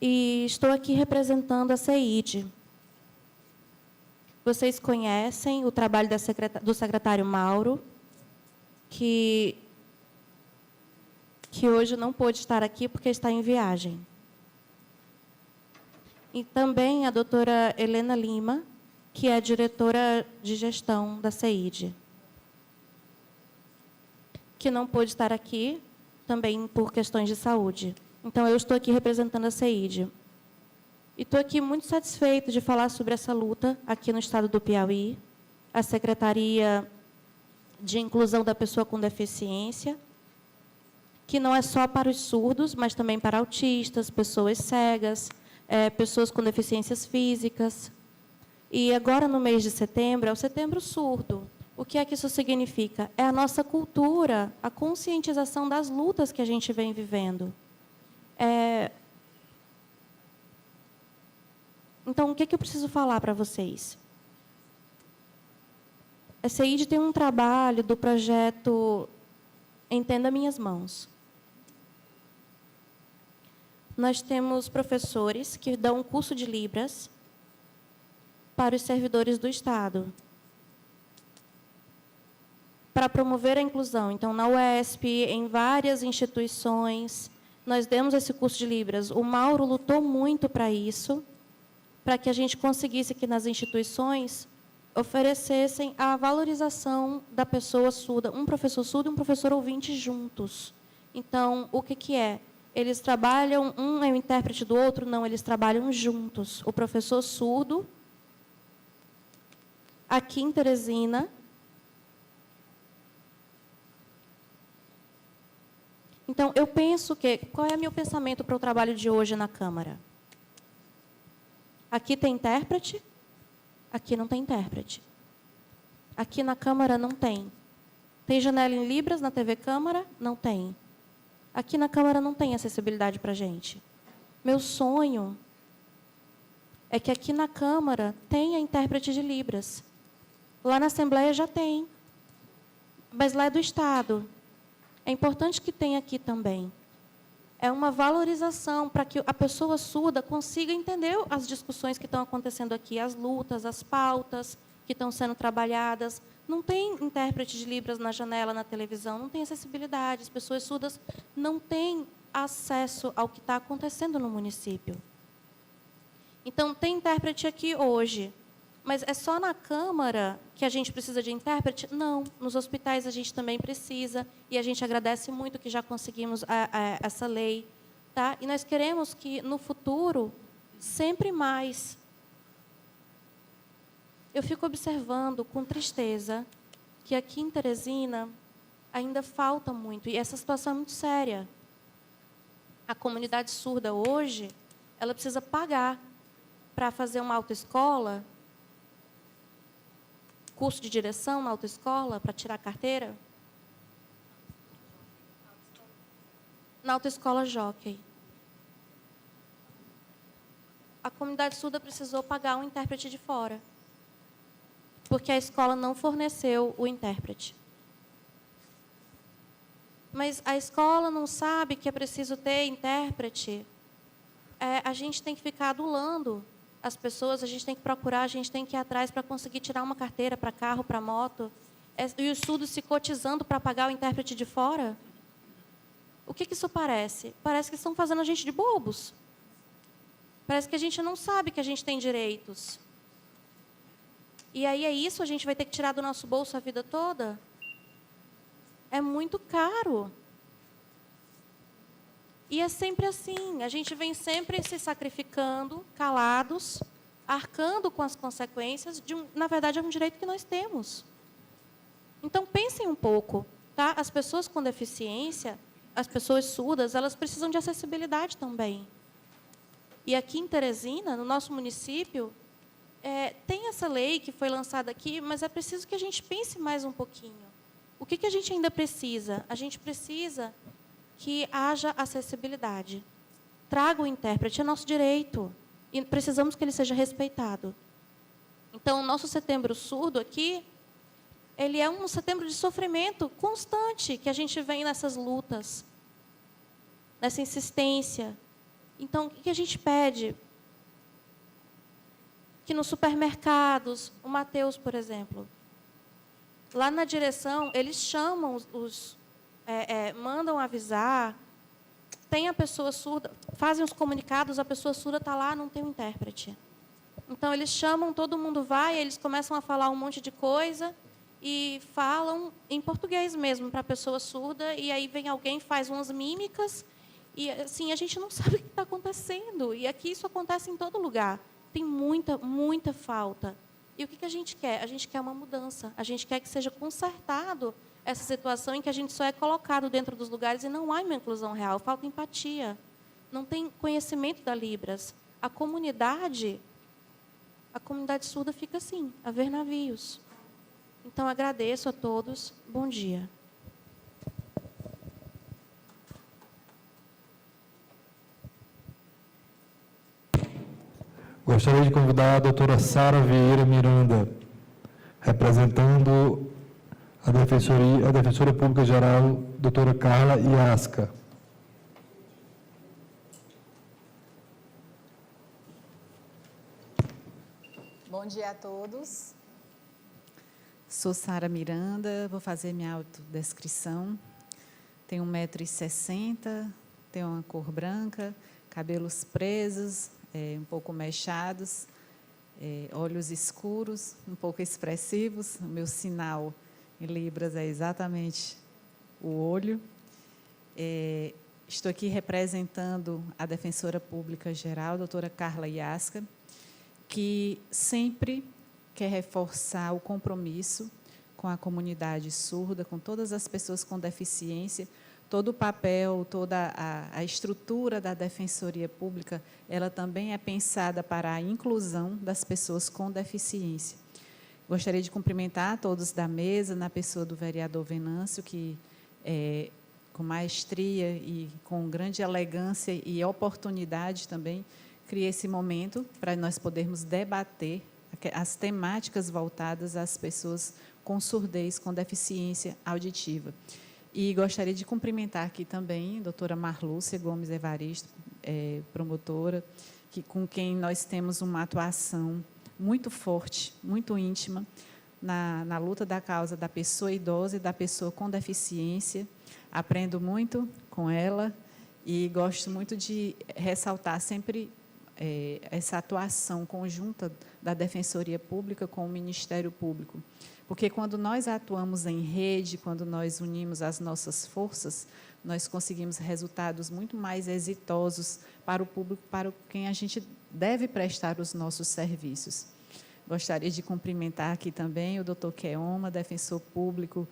e estou aqui representando a CEID. Vocês conhecem o trabalho do secretário Mauro, que hoje não pôde estar aqui porque está em viagem. E também a doutora Helena Lima, que é a diretora de gestão da CEID, que não pôde estar aqui também por questões de saúde. Então, eu estou aqui representando a CEID. E estou aqui muito satisfeita de falar sobre essa luta aqui no estado do Piauí. A Secretaria de Inclusão da Pessoa com Deficiência, que não é só para os surdos, mas também para autistas, pessoas cegas, pessoas com deficiências físicas. E agora, no mês de setembro, é o Setembro Surdo. O que é que isso significa? É a nossa cultura, a conscientização das lutas que a gente vem vivendo. Então, o que é que eu preciso falar para vocês? A CEID tem um trabalho do projeto Entenda Minhas Mãos. Nós temos professores que dão um curso de Libras para os servidores do Estado, para promover a inclusão. Então, na UESP, em várias instituições, nós demos esse curso de Libras. O Mauro lutou muito para isso, para que a gente conseguisse que nas instituições oferecessem a valorização da pessoa surda, um professor surdo e um professor ouvinte juntos. Então, o que é? Eles trabalham, um é o intérprete do outro? Não, eles trabalham juntos. O professor surdo, aqui em Teresina, então, eu penso que... Qual é o meu pensamento para o trabalho de hoje na Câmara? Aqui tem intérprete, aqui não tem intérprete. Aqui na Câmara não tem. Tem janela em Libras na TV Câmara? Não tem. Aqui na Câmara não tem acessibilidade para a gente. Meu sonho é que aqui na Câmara tenha intérprete de Libras. Lá na Assembleia já tem, mas lá é do Estado. É importante que tenha aqui também. É uma valorização para que a pessoa surda consiga entender as discussões que estão acontecendo aqui, as lutas, as pautas que estão sendo trabalhadas. Não tem intérprete de Libras na janela, na televisão, não tem acessibilidade. As pessoas surdas não têm acesso ao que está acontecendo no município. Então, tem intérprete aqui hoje, mas é só na Câmara que a gente precisa de intérprete? Não, nos hospitais a gente também precisa, e a gente agradece muito que já conseguimos essa lei. Tá? E nós queremos que, no futuro, sempre mais. Eu fico observando com tristeza que aqui em Teresina ainda falta muito, e essa situação é muito séria. A comunidade surda hoje, ela precisa pagar para fazer uma autoescola, curso de direção na autoescola, para tirar a carteira. Na autoescola Jockey. A comunidade surda precisou pagar um intérprete de fora, porque a escola não forneceu o intérprete. Mas a escola não sabe que é preciso ter intérprete. A gente tem que ficar adulando as pessoas, a gente tem que procurar, a gente tem que ir atrás para conseguir tirar uma carteira para carro, para moto. E os surdos se cotizando para pagar o intérprete de fora. O que isso parece? Parece que estão fazendo a gente de bobos. Parece que a gente não sabe que a gente tem direitos. E aí é isso, a gente vai ter que tirar do nosso bolso a vida toda? É muito caro. E é sempre assim, a gente vem sempre se sacrificando, calados, arcando com as consequências, na verdade, é um direito que nós temos. Então, pensem um pouco, tá? As pessoas com deficiência, as pessoas surdas, elas precisam de acessibilidade também. E aqui em Teresina, no nosso município, tem essa lei que foi lançada aqui, mas é preciso que a gente pense mais um pouquinho. O que a gente ainda precisa? A gente precisa que haja acessibilidade. Traga o intérprete, é nosso direito. E precisamos que ele seja respeitado. Então, o nosso Setembro Surdo aqui, ele é um setembro de sofrimento constante, que a gente vem nessas lutas, nessa insistência. Então, o que a gente pede? Que nos supermercados, o Mateus, por exemplo, lá na direção, eles chamam mandam avisar, tem a pessoa surda, fazem os comunicados, a pessoa surda está lá, não tem um intérprete. Então, eles chamam, todo mundo vai, eles começam a falar um monte de coisa e falam em português mesmo para a pessoa surda, e aí vem alguém, faz umas mímicas E, assim, a gente não sabe o que está acontecendo. E aqui isso acontece em todo lugar. Tem muita, muita falta. E o que a gente quer? A gente quer uma mudança. A gente quer que seja consertado essa situação em que a gente só é colocado dentro dos lugares e não há uma inclusão real. Falta empatia. Não tem conhecimento da Libras. A comunidade surda fica assim, a ver navios. Então, agradeço a todos. Bom dia. Gostaria de convidar a doutora Sara Vieira Miranda, representando a Defensora Pública Geral, doutora Carla Iasca. Bom dia a todos. Sou Sara Miranda, vou fazer minha autodescrição. Tenho 1,60 m, tenho uma cor branca, cabelos presos, um pouco mechados, olhos escuros, um pouco expressivos. O meu sinal em Libras é exatamente o olho. Estou aqui representando a Defensora Pública Geral, doutora Carla Iasca, que sempre quer reforçar o compromisso com a comunidade surda, com todas as pessoas com deficiência. Todo o papel, toda a estrutura da Defensoria Pública, ela também é pensada para a inclusão das pessoas com deficiência. Gostaria de cumprimentar a todos da mesa, na pessoa do vereador Venâncio, que, com maestria e com grande elegância e oportunidade também, cria esse momento para nós podermos debater as temáticas voltadas às pessoas com surdez, com deficiência auditiva. E gostaria de cumprimentar aqui também a doutora Marlúcia Gomes Evaristo, promotora, com quem nós temos uma atuação muito forte, muito íntima, na luta da causa da pessoa idosa e da pessoa com deficiência. Aprendo muito com ela e gosto muito de ressaltar sempre essa atuação conjunta da Defensoria Pública com o Ministério Público. Porque quando nós atuamos em rede, quando nós unimos as nossas forças, nós conseguimos resultados muito mais exitosos para o público, para quem a gente deve prestar os nossos serviços. Gostaria de cumprimentar aqui também o doutor Keoma, defensor público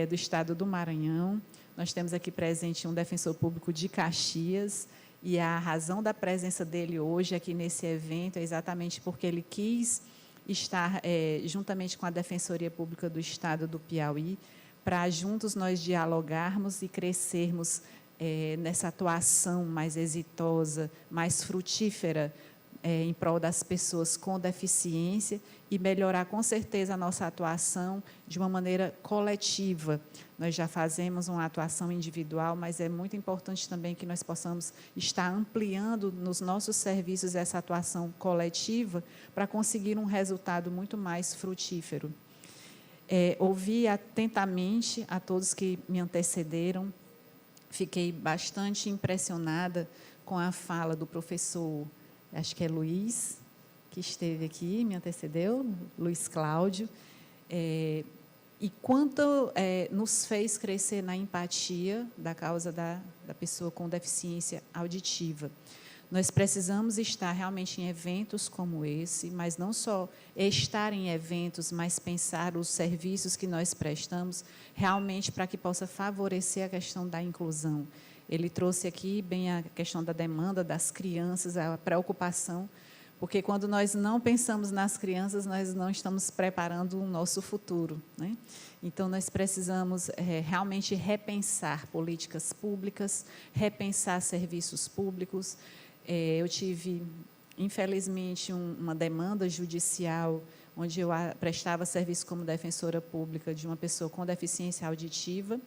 do Estado do Maranhão. Nós temos aqui presente um defensor público de Caxias, e a razão da presença dele hoje aqui nesse evento é exatamente porque ele quis estar juntamente com a Defensoria Pública do Estado do Piauí, para juntos nós dialogarmos e crescermos nessa atuação mais exitosa, mais frutífera em prol das pessoas com deficiência e melhorar com certeza a nossa atuação de uma maneira coletiva. Nós já fazemos uma atuação individual, mas é muito importante também que nós possamos estar ampliando nos nossos serviços essa atuação coletiva para conseguir um resultado muito mais frutífero. Ouvi atentamente a todos que me antecederam, fiquei bastante impressionada com a fala do professor, acho que é Luiz, que esteve aqui, me antecedeu, Luiz Cláudio, e quanto nos fez crescer na empatia da causa da pessoa com deficiência auditiva. Nós precisamos estar realmente em eventos como esse, mas não só estar em eventos, mas pensar os serviços que nós prestamos realmente para que possa favorecer a questão da inclusão. Ele trouxe aqui bem a questão da demanda das crianças, a preocupação, porque quando nós não pensamos nas crianças, nós não estamos preparando o nosso futuro, né? Então, nós precisamos realmente repensar políticas públicas, repensar serviços públicos. Eu tive, infelizmente, uma demanda judicial, onde eu prestava serviço como defensora pública de uma pessoa com deficiência auditiva,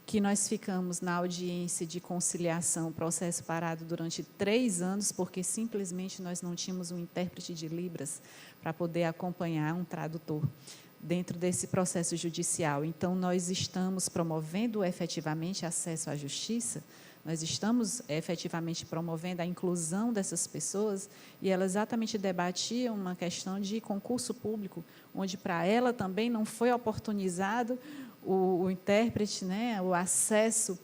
que nós ficamos na audiência de conciliação, processo parado durante 3 anos, porque simplesmente nós não tínhamos um intérprete de Libras para poder acompanhar um tradutor dentro desse processo judicial. Então, nós estamos promovendo efetivamente acesso à justiça, nós estamos efetivamente promovendo a inclusão dessas pessoas, e ela exatamente debatia uma questão de concurso público, onde para ela também não foi oportunizado o intérprete, né, o acesso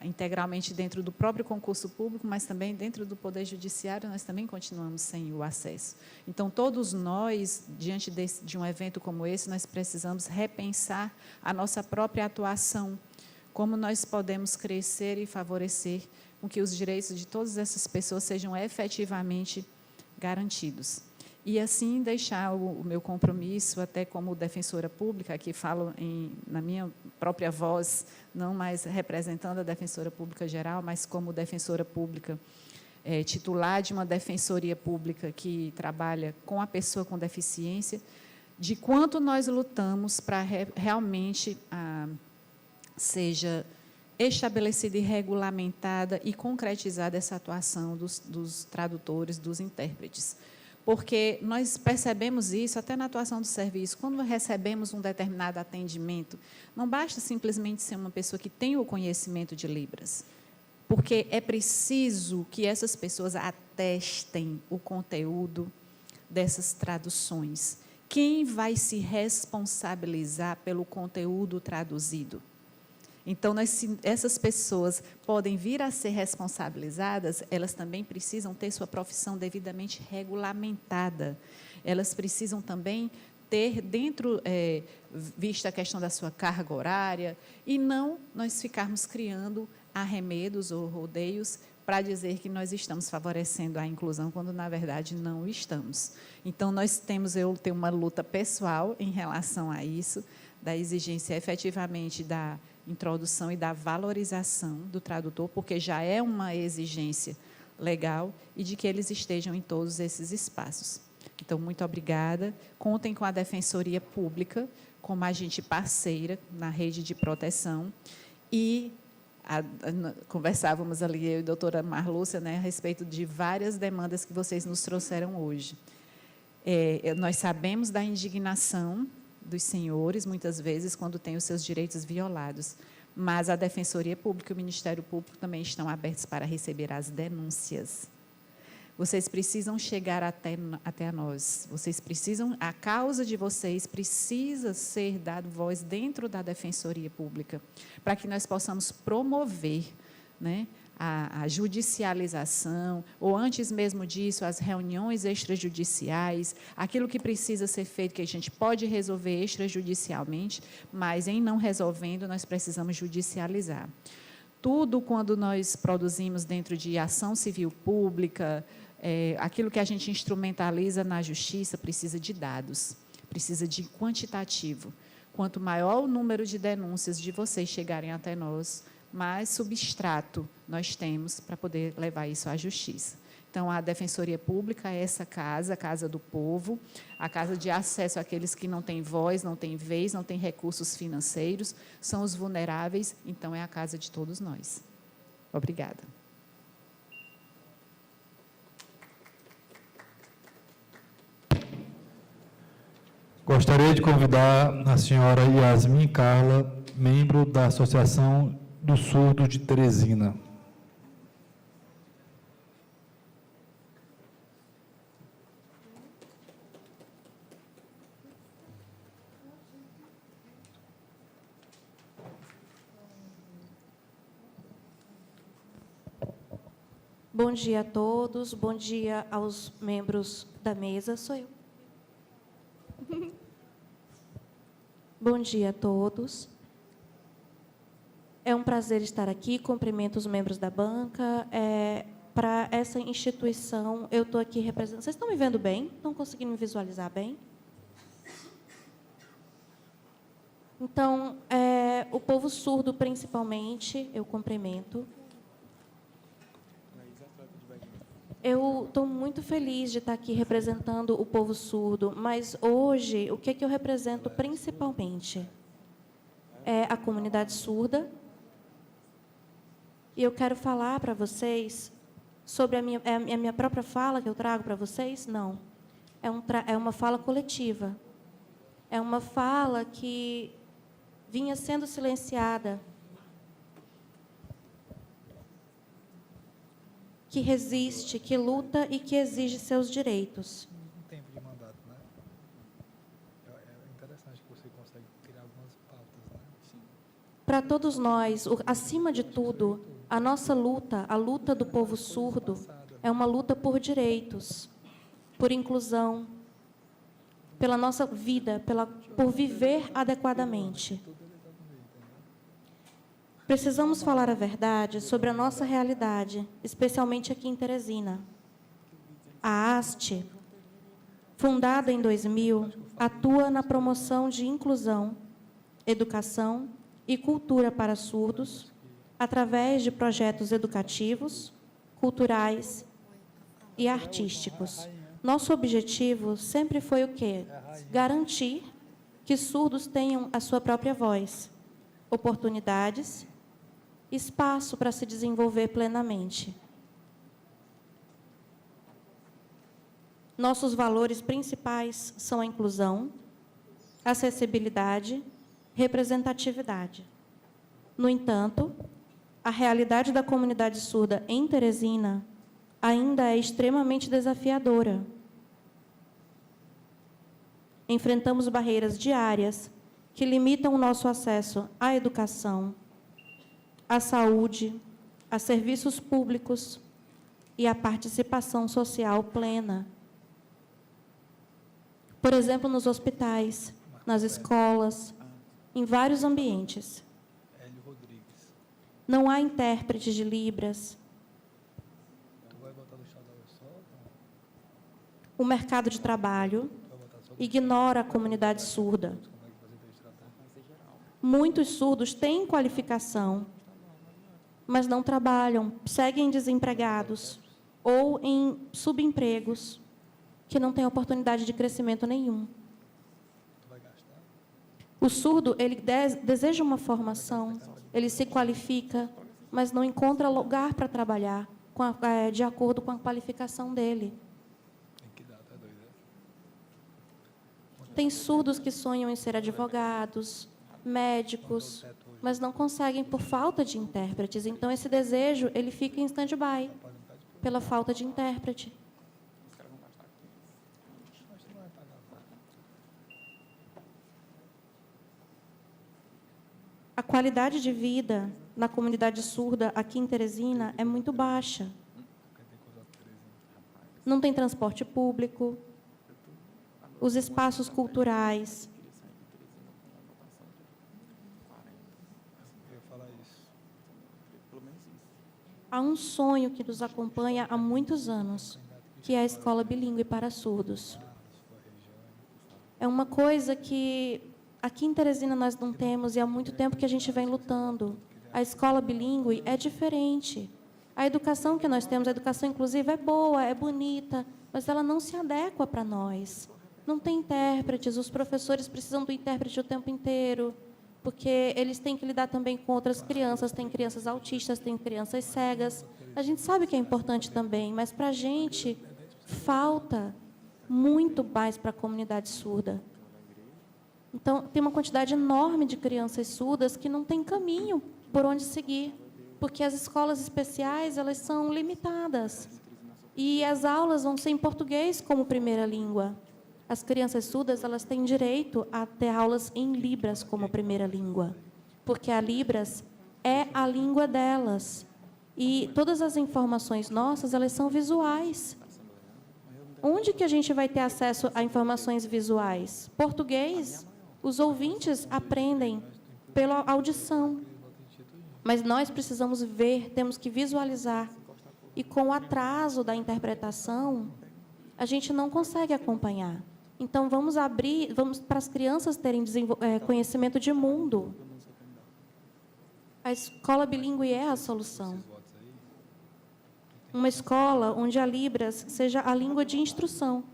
integralmente dentro do próprio concurso público, mas também dentro do Poder Judiciário, nós também continuamos sem o acesso. Então, todos nós, diante de um evento como esse, nós precisamos repensar a nossa própria atuação, como nós podemos crescer e favorecer com que os direitos de todas essas pessoas sejam efetivamente garantidos. E, assim, deixar o meu compromisso, até como defensora pública, aqui falo na minha própria voz, não mais representando a Defensora Pública Geral, mas como defensora pública titular de uma defensoria pública que trabalha com a pessoa com deficiência, de quanto nós lutamos para realmente seja estabelecida e regulamentada e concretizada essa atuação dos tradutores, dos intérpretes. Porque nós percebemos isso até na atuação do serviço. Quando recebemos um determinado atendimento, não basta simplesmente ser uma pessoa que tem o conhecimento de Libras, porque é preciso que essas pessoas atestem o conteúdo dessas traduções. Quem vai se responsabilizar pelo conteúdo traduzido? Então, essas pessoas podem vir a ser responsabilizadas, elas também precisam ter sua profissão devidamente regulamentada. Elas precisam também ter dentro, vista a questão da sua carga horária, e não nós ficarmos criando arremedos ou rodeios para dizer que nós estamos favorecendo a inclusão, quando, na verdade, não estamos. Então, eu tenho uma luta pessoal em relação a isso, da exigência efetivamente da introdução e da valorização do tradutor, porque já é uma exigência legal, e de que eles estejam em todos esses espaços. Então, muito obrigada. Contem com a Defensoria Pública como agente parceira na rede de proteção. E conversávamos ali, eu e a doutora Marlúcia, a respeito de várias demandas que vocês nos trouxeram hoje. Nós sabemos da indignação dos senhores, muitas vezes, quando têm os seus direitos violados, mas a Defensoria Pública e o Ministério Público também estão abertos para receber as denúncias. Vocês precisam chegar até a nós, a causa de vocês precisa ser dado voz dentro da Defensoria Pública, para que nós possamos promover, a judicialização, ou antes mesmo disso, as reuniões extrajudiciais, aquilo que precisa ser feito, que a gente pode resolver extrajudicialmente, mas, em não resolvendo, nós precisamos judicializar. Tudo, quando nós produzimos dentro de ação civil pública, aquilo que a gente instrumentaliza na justiça, precisa de dados, precisa de quantitativo. Quanto maior o número de denúncias de vocês chegarem até nós, mais substrato nós temos para poder levar isso à justiça. Então, a Defensoria Pública é essa casa, a casa do povo, a casa de acesso àqueles que não têm voz, não têm vez, não têm recursos financeiros, são os vulneráveis, então é a casa de todos nós. Obrigada. Gostaria de convidar a senhora Yasmin Carla, membro da Associação dos Surdos de Teresina. Bom dia a todos, bom dia aos membros da mesa. Sou eu. Bom dia a todos. É um prazer estar aqui, cumprimento os membros da banca. Para essa instituição, eu estou aqui representando... Vocês estão me vendo bem? Estão conseguindo me visualizar bem? Então, o povo surdo, principalmente, eu cumprimento. Eu estou muito feliz de estar aqui representando o povo surdo, mas hoje, o que eu represento principalmente é a comunidade surda. E eu quero falar para vocês sobre a minha própria fala que eu trago para vocês? Não. É uma fala coletiva. É uma fala que vinha sendo silenciada, que resiste, que luta e que exige seus direitos. Um tempo de mandato, né? É interessante que você consegue criar algumas pautas, né? Sim. para todos nós, acima de tudo, a nossa luta, a luta do povo surdo, é uma luta por direitos, por inclusão, pela nossa vida, por viver adequadamente. Precisamos falar a verdade sobre a nossa realidade, especialmente aqui em Teresina. A haste, fundada em 2000, atua na promoção de inclusão, educação e cultura para surdos, através de projetos educativos, culturais e artísticos. Nosso objetivo sempre foi o quê? Garantir que surdos tenham a sua própria voz, oportunidades, espaço para se desenvolver plenamente. Nossos valores principais são a inclusão, acessibilidade, representatividade. No entanto, a realidade da comunidade surda em Teresina ainda é extremamente desafiadora. Enfrentamos barreiras diárias que limitam o nosso acesso à educação, à saúde, a serviços públicos e à participação social plena. Por exemplo, nos hospitais, nas escolas, em vários ambientes. Não há intérprete de Libras. O mercado de trabalho ignora a comunidade surda. Muitos surdos têm qualificação, mas não trabalham, seguem desempregados ou em subempregos, que não têm oportunidade de crescimento nenhum. O surdo, ele deseja uma formação, ele se qualifica, mas não encontra lugar para trabalhar de acordo com a qualificação dele. Tem surdos que sonham em ser advogados, médicos, mas não conseguem por falta de intérpretes. Então, esse desejo ele fica em stand-by, pela falta de intérprete. A qualidade de vida na comunidade surda aqui em Teresina é muito baixa. Não tem transporte público, os espaços culturais. Há um sonho que nos acompanha há muitos anos, que é a escola bilíngue para surdos. É uma coisa que aqui em Teresina nós não temos e há muito tempo que a gente vem lutando. A escola bilíngue é diferente. A educação que nós temos, a educação inclusiva, é boa, é bonita, mas ela não se adequa para nós. Não tem intérpretes, os professores precisam do intérprete o tempo inteiro, porque eles têm que lidar também com outras crianças, tem crianças autistas, tem crianças cegas. A gente sabe que é importante também, mas para a gente falta muito mais para a comunidade surda. Então, tem uma quantidade enorme de crianças surdas que não tem caminho por onde seguir, porque as escolas especiais elas são limitadas e as aulas vão ser em português como primeira língua. As crianças surdas elas têm direito a ter aulas em Libras como primeira língua, porque a Libras é a língua delas e todas as informações nossas elas são visuais. Onde que a gente vai ter acesso a informações visuais? Português, os ouvintes aprendem pela audição, mas nós precisamos ver, temos que visualizar. E com o atraso da interpretação, a gente não consegue acompanhar. Então, vamos para as crianças terem conhecimento de mundo. A escola bilíngue é a solução. Uma escola onde a Libras seja a língua de instrução,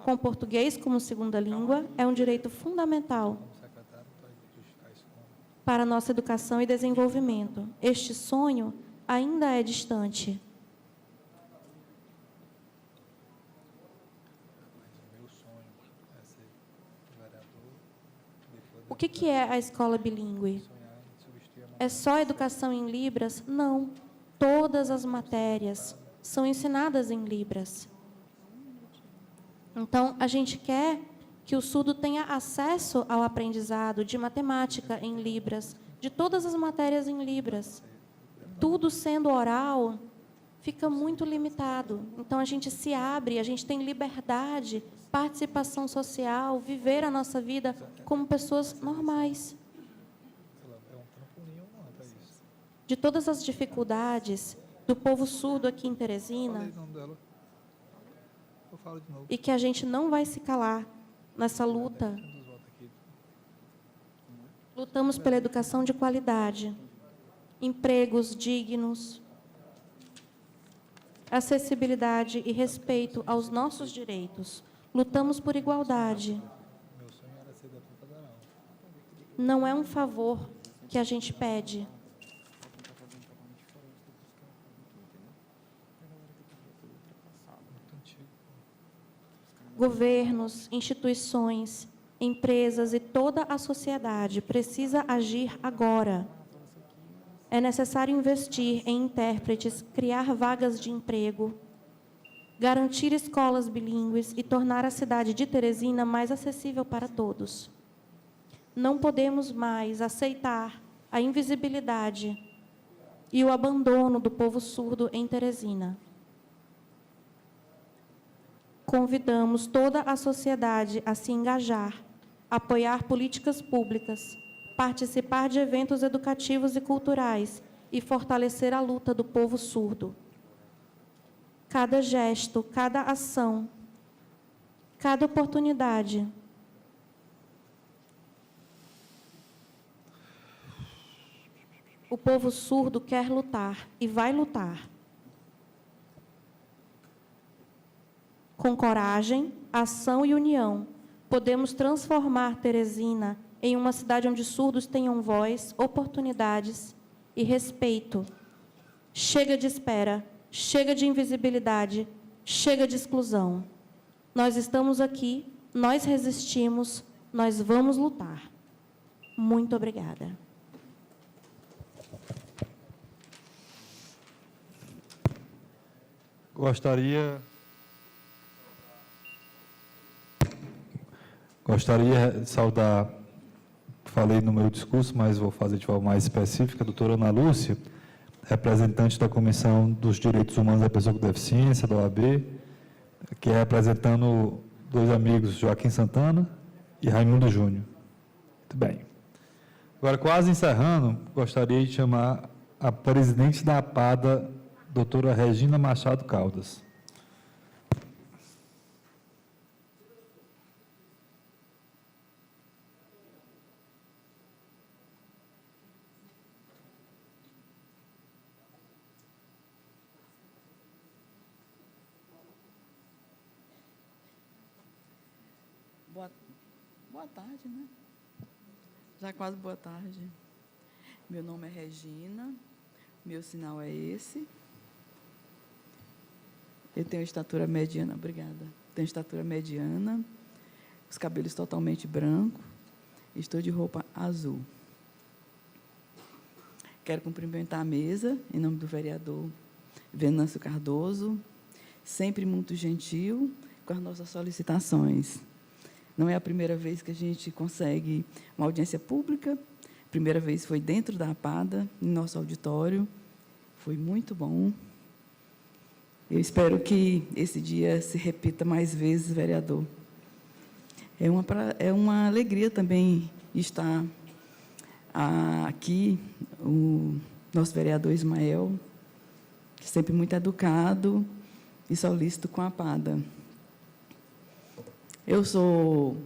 com português como segunda língua, é um direito fundamental para a nossa educação e desenvolvimento. Este sonho ainda é distante. O que é a escola bilíngue? É só educação em Libras? Não. Todas as matérias são ensinadas em Libras. Então, a gente quer que o surdo tenha acesso ao aprendizado de matemática em Libras, de todas as matérias em Libras. Tudo sendo oral, fica muito limitado. Então, a gente se abre, a gente tem liberdade, participação social, viver a nossa vida como pessoas normais. De todas as dificuldades do povo surdo aqui em Teresina, e que a gente não vai se calar nessa luta. Lutamos pela educação de qualidade, empregos dignos, acessibilidade e respeito aos nossos direitos. Lutamos por igualdade. Não é um favor que a gente pede. Governos, instituições, empresas e toda a sociedade precisa agir agora. É necessário investir em intérpretes, criar vagas de emprego, garantir escolas bilíngues e tornar a cidade de Teresina mais acessível para todos. Não podemos mais aceitar a invisibilidade e o abandono do povo surdo em Teresina. Convidamos toda a sociedade a se engajar, apoiar políticas públicas, participar de eventos educativos e culturais e fortalecer a luta do povo surdo. Cada gesto, cada ação, cada oportunidade o povo surdo quer lutar e vai lutar. Com coragem, ação e união, podemos transformar Teresina em uma cidade onde surdos tenham voz, oportunidades e respeito. Chega de espera, chega de invisibilidade, chega de exclusão. Nós estamos aqui, nós resistimos, nós vamos lutar. Muito obrigada. Gostaria de saudar, falei no meu discurso, mas vou fazer de forma mais específica, a doutora Ana Lúcia, representante da Comissão dos Direitos Humanos da Pessoa com Deficiência, da OAB, que é representando dois amigos, Joaquim Santana e Raimundo Júnior. Muito bem. Agora, quase encerrando, gostaria de chamar a presidente da APADA, doutora Regina Machado Caldas. Boa tarde, né? Já quase boa tarde. Meu nome é Regina, meu sinal é esse. Eu tenho estatura mediana, obrigada. Tenho estatura mediana, os cabelos totalmente brancos, estou de roupa azul. Quero cumprimentar a mesa, em nome do vereador Venâncio Cardoso, sempre muito gentil com as nossas solicitações. Não é a primeira vez que a gente consegue uma audiência pública. A primeira vez foi dentro da APADA, em nosso auditório. Foi muito bom. Eu espero que esse dia se repita mais vezes, vereador. É uma alegria também estar aqui, o nosso vereador Ismael, que sempre muito educado e solícito com a APADA. Eu sou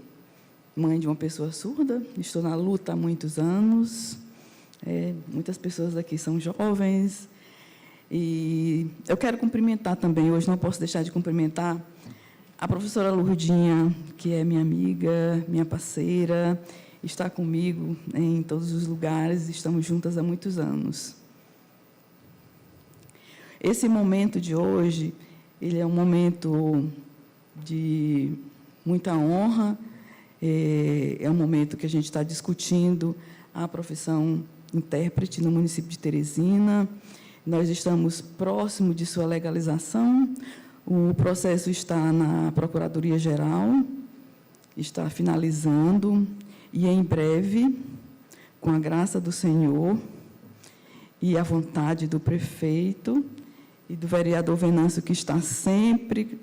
mãe de uma pessoa surda, estou na luta há muitos anos, muitas pessoas aqui são jovens, e eu quero cumprimentar também, hoje não posso deixar de cumprimentar a professora Lourdinha, que é minha amiga, minha parceira, está comigo em todos os lugares, estamos juntas há muitos anos. Esse momento de hoje, ele é um momento de muita honra, é um momento que a gente está discutindo a profissão intérprete no município de Teresina. Nós estamos próximo de sua legalização, o processo está na Procuradoria-Geral, está finalizando, e, em breve, com a graça do Senhor e a vontade do prefeito e do vereador Venâncio, que está sempre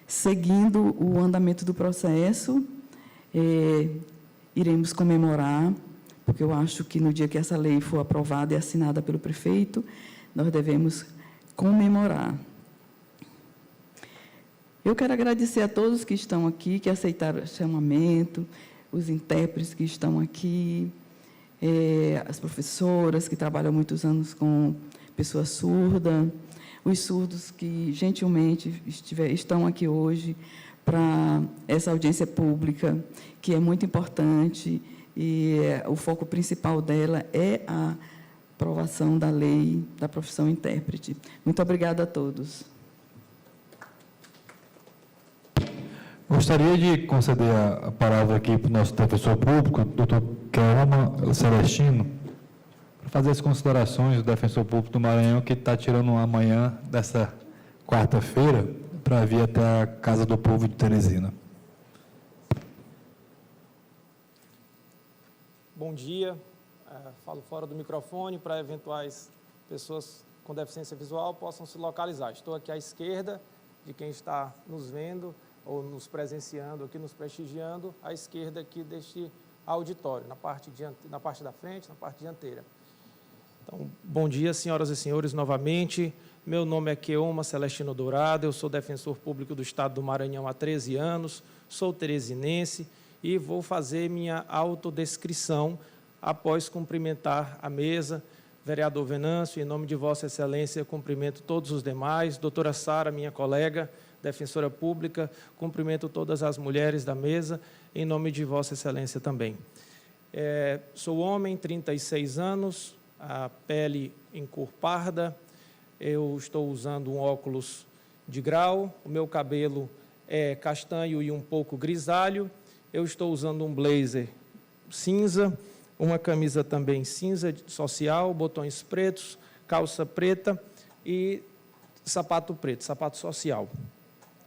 seguindo o andamento do processo, iremos comemorar, porque eu acho que no dia que essa lei for aprovada e assinada pelo prefeito, nós devemos comemorar. Eu quero agradecer a todos que estão aqui, que aceitaram o chamamento, os intérpretes que estão aqui, as professoras que trabalham há muitos anos com pessoas surdas, os surdos que gentilmente estão aqui hoje para essa audiência pública, que é muito importante, e o foco principal dela é a aprovação da lei da profissão intérprete. Muito obrigada a todos. Gostaria de conceder a palavra aqui para o nosso defensor público, doutor Keoma Celestino, para fazer as considerações do defensor público do Maranhão, que está tirando amanhã dessa quarta-feira para vir até a Casa do Povo de Teresina. Bom dia, falo fora do microfone para eventuais pessoas com deficiência visual possam se localizar. Estou aqui à esquerda de quem está nos vendo ou nos presenciando, aqui nos prestigiando, à esquerda aqui deste auditório, na parte da frente, na parte dianteira. Então, bom dia, senhoras e senhores, novamente. Meu nome é Keoma Celestino Dourado, eu sou defensor público do Estado do Maranhão há 13 anos, sou teresinense e vou fazer minha autodescrição após cumprimentar a mesa. Vereador Venâncio, em nome de Vossa Excelência, cumprimento todos os demais. Doutora Sara, minha colega, defensora pública, cumprimento todas as mulheres da mesa, em nome de Vossa Excelência também. Sou homem, 36 anos, a pele em cor parda, eu estou usando um óculos de grau, o meu cabelo é castanho e um pouco grisalho, eu estou usando um blazer cinza, uma camisa também cinza social, botões pretos, calça preta e sapato preto, sapato social.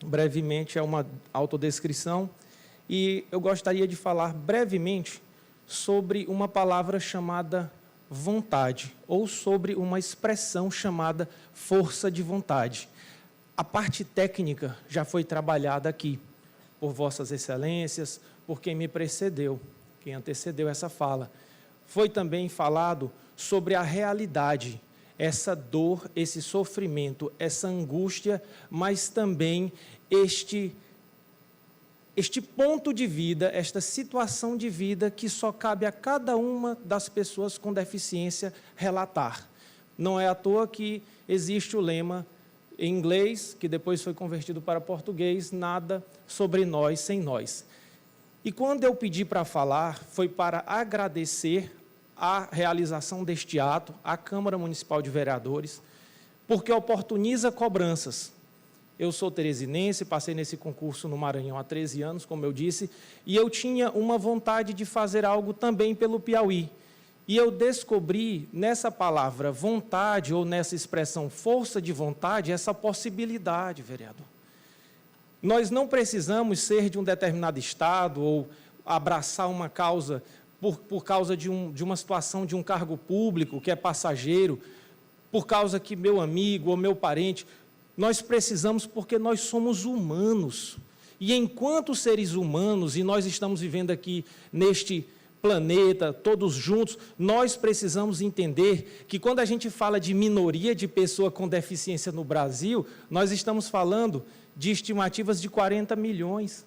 Brevemente, é uma autodescrição, e eu gostaria de falar brevemente sobre uma palavra chamada vontade, ou sobre uma expressão chamada força de vontade. A parte técnica já foi trabalhada aqui, por Vossas Excelências, por quem me precedeu, quem antecedeu essa fala. Foi também falado sobre a realidade, essa dor, esse sofrimento, essa angústia, mas também este ponto de vida, esta situação de vida que só cabe a cada uma das pessoas com deficiência relatar. Não é à toa que existe o lema em inglês, que depois foi convertido para português, nada sobre nós sem nós. E quando eu pedi para falar, foi para agradecer a realização deste ato, à Câmara Municipal de Vereadores, porque oportuniza cobranças. Eu sou teresinense, passei nesse concurso no Maranhão há 13 anos, como eu disse, e eu tinha uma vontade de fazer algo também pelo Piauí. E eu descobri nessa palavra vontade, ou nessa expressão força de vontade, essa possibilidade, vereador. Nós não precisamos ser de um determinado estado ou abraçar uma causa por causa de uma situação de um cargo público que é passageiro, por causa que meu amigo ou meu parente. Nós precisamos porque nós somos humanos. E enquanto seres humanos, e nós estamos vivendo aqui neste planeta, todos juntos, nós precisamos entender que quando a gente fala de minoria de pessoa com deficiência no Brasil, nós estamos falando de estimativas de 40 milhões.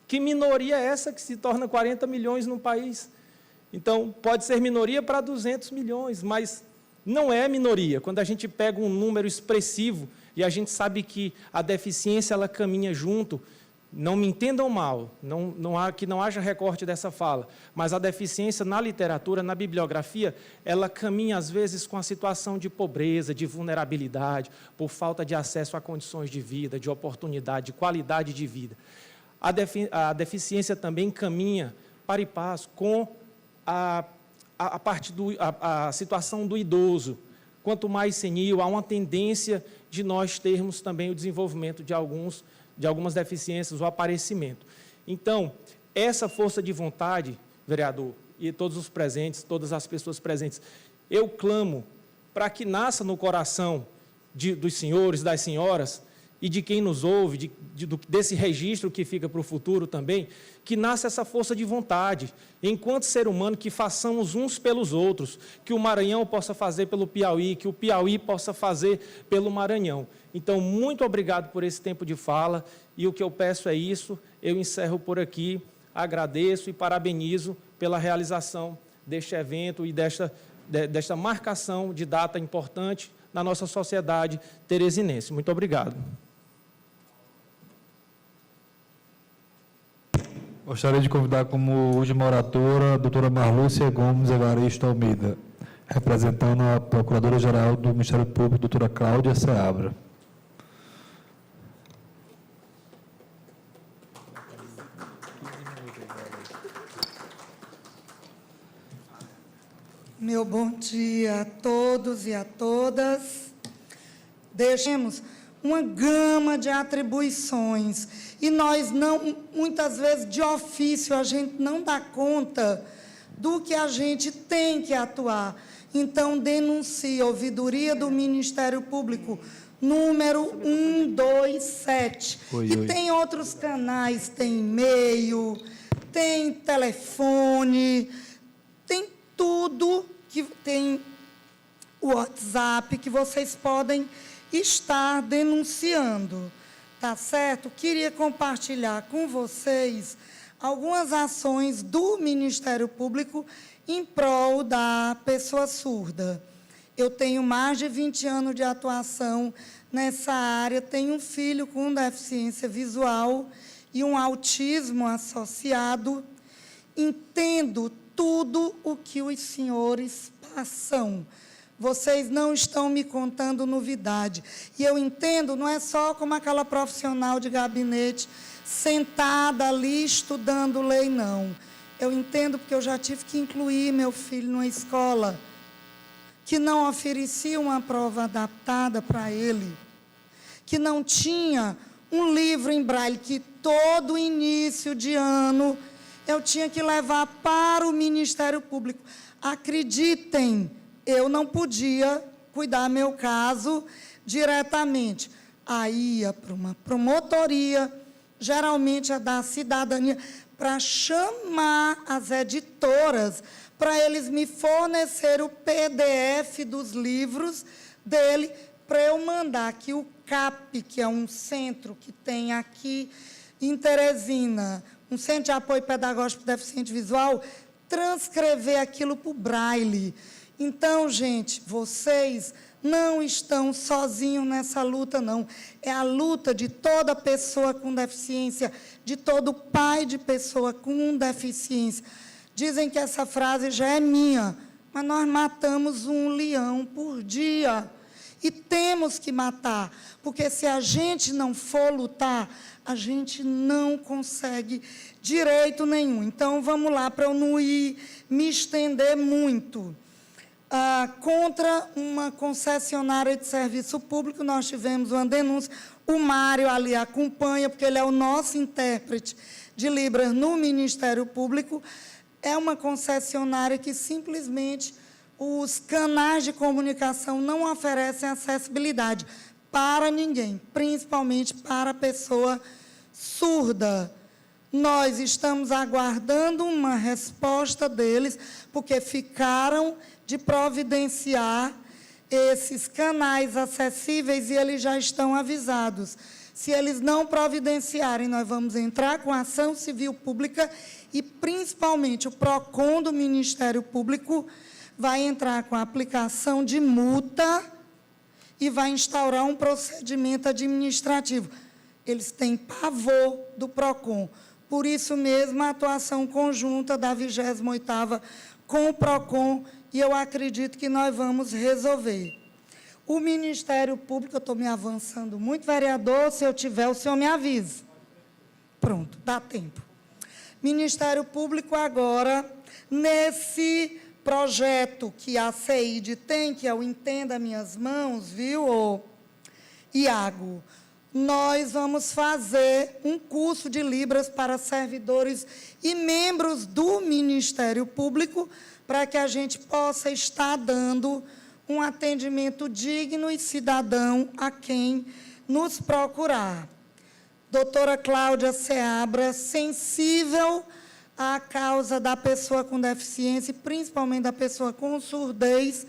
Que minoria é essa que se torna 40 milhões no país? Então, pode ser minoria para 200 milhões, mas não é minoria. Quando a gente pega um número expressivo e a gente sabe que a deficiência ela caminha junto, não me entendam mal, que não haja recorte dessa fala, mas a deficiência na literatura, na bibliografia, ela caminha às vezes com a situação de pobreza, de vulnerabilidade, por falta de acesso a condições de vida, de oportunidade, de qualidade de vida. A deficiência também caminha para e passo com a situação do idoso. Quanto mais senil, há uma tendência de nós termos também o desenvolvimento de algumas deficiências, o aparecimento. Então, essa força de vontade, vereador e todos os presentes, todas as pessoas presentes. Eu clamo para que nasça no coração dos senhores, das senhoras, e de quem nos ouve, desse registro que fica para o futuro também, que nasça essa força de vontade, enquanto ser humano, que façamos uns pelos outros, que o Maranhão possa fazer pelo Piauí, que o Piauí possa fazer pelo Maranhão. Então, muito obrigado por esse tempo de fala, e o que eu peço é isso, eu encerro por aqui, agradeço e parabenizo pela realização deste evento e desta marcação de data importante na nossa sociedade teresinense. Muito obrigado. Gostaria de convidar como última oratora a doutora Marlúcia Gomes Evaristo Almeida, representando a Procuradora-Geral do Ministério Público, doutora Cláudia Seabra. Meu bom dia a todos e a todas. Deixemos uma gama de atribuições e nós não, muitas vezes, de ofício, a gente não dá conta do que a gente tem que atuar. Então, denuncie a ouvidoria do Ministério Público, número 127. E tem outros canais, tem e-mail, tem telefone, tem tudo, que tem o WhatsApp, que vocês podem estar denunciando, tá certo? Queria compartilhar com vocês algumas ações do Ministério Público em prol da pessoa surda. Eu tenho mais de 20 anos de atuação nessa área, tenho um filho com deficiência visual e um autismo associado, entendo tudo o que os senhores passam. Vocês não estão me contando novidade. E eu entendo, não é só como aquela profissional de gabinete sentada ali estudando lei, não. Eu entendo porque eu já tive que incluir meu filho numa escola que não oferecia uma prova adaptada para ele, que não tinha um livro em braille, que todo início de ano eu tinha que levar para o Ministério Público. Acreditem, eu não podia cuidar meu caso diretamente. Aí ia para uma promotoria, geralmente a da cidadania, para chamar as editoras, para eles me fornecerem o PDF dos livros dele, para eu mandar aqui o CAP, que é um centro que tem aqui em Teresina, um centro de apoio pedagógico para deficiente visual, transcrever aquilo para o braille. Então, gente, vocês não estão sozinhos nessa luta, não. É a luta de toda pessoa com deficiência, de todo pai de pessoa com deficiência. Dizem que essa frase já é minha, mas nós matamos um leão por dia. E temos que matar, porque se a gente não for lutar, a gente não consegue direito nenhum. Então, vamos lá, para eu não me estender muito. Contra uma concessionária de serviço público, nós tivemos uma denúncia. O Mário ali acompanha, porque ele é o nosso intérprete de Libras no Ministério Público. É uma concessionária que simplesmente os canais de comunicação não oferecem acessibilidade para ninguém, principalmente para a pessoa surda. Nós estamos aguardando uma resposta deles, porque ficaram de providenciar esses canais acessíveis e eles já estão avisados. Se eles não providenciarem, nós vamos entrar com ação civil pública e, principalmente, o PROCON do Ministério Público vai entrar com a aplicação de multa e vai instaurar um procedimento administrativo. Eles têm pavor do PROCON. Por isso mesmo, a atuação conjunta da 28ª com o PROCON, e eu acredito que nós vamos resolver. O Ministério Público, eu estou me avançando muito, vereador, se eu tiver, o senhor me avisa. Pronto, dá tempo. Ministério Público agora, nesse projeto que a CEID tem, que é o Entenda Minhas Mãos, viu, Iago? nós vamos fazer um curso de Libras para servidores e membros do Ministério Público, para que a gente possa estar dando um atendimento digno e cidadão a quem nos procurar. Doutora Cláudia Seabra, sensível à causa da pessoa com deficiência, principalmente da pessoa com surdez,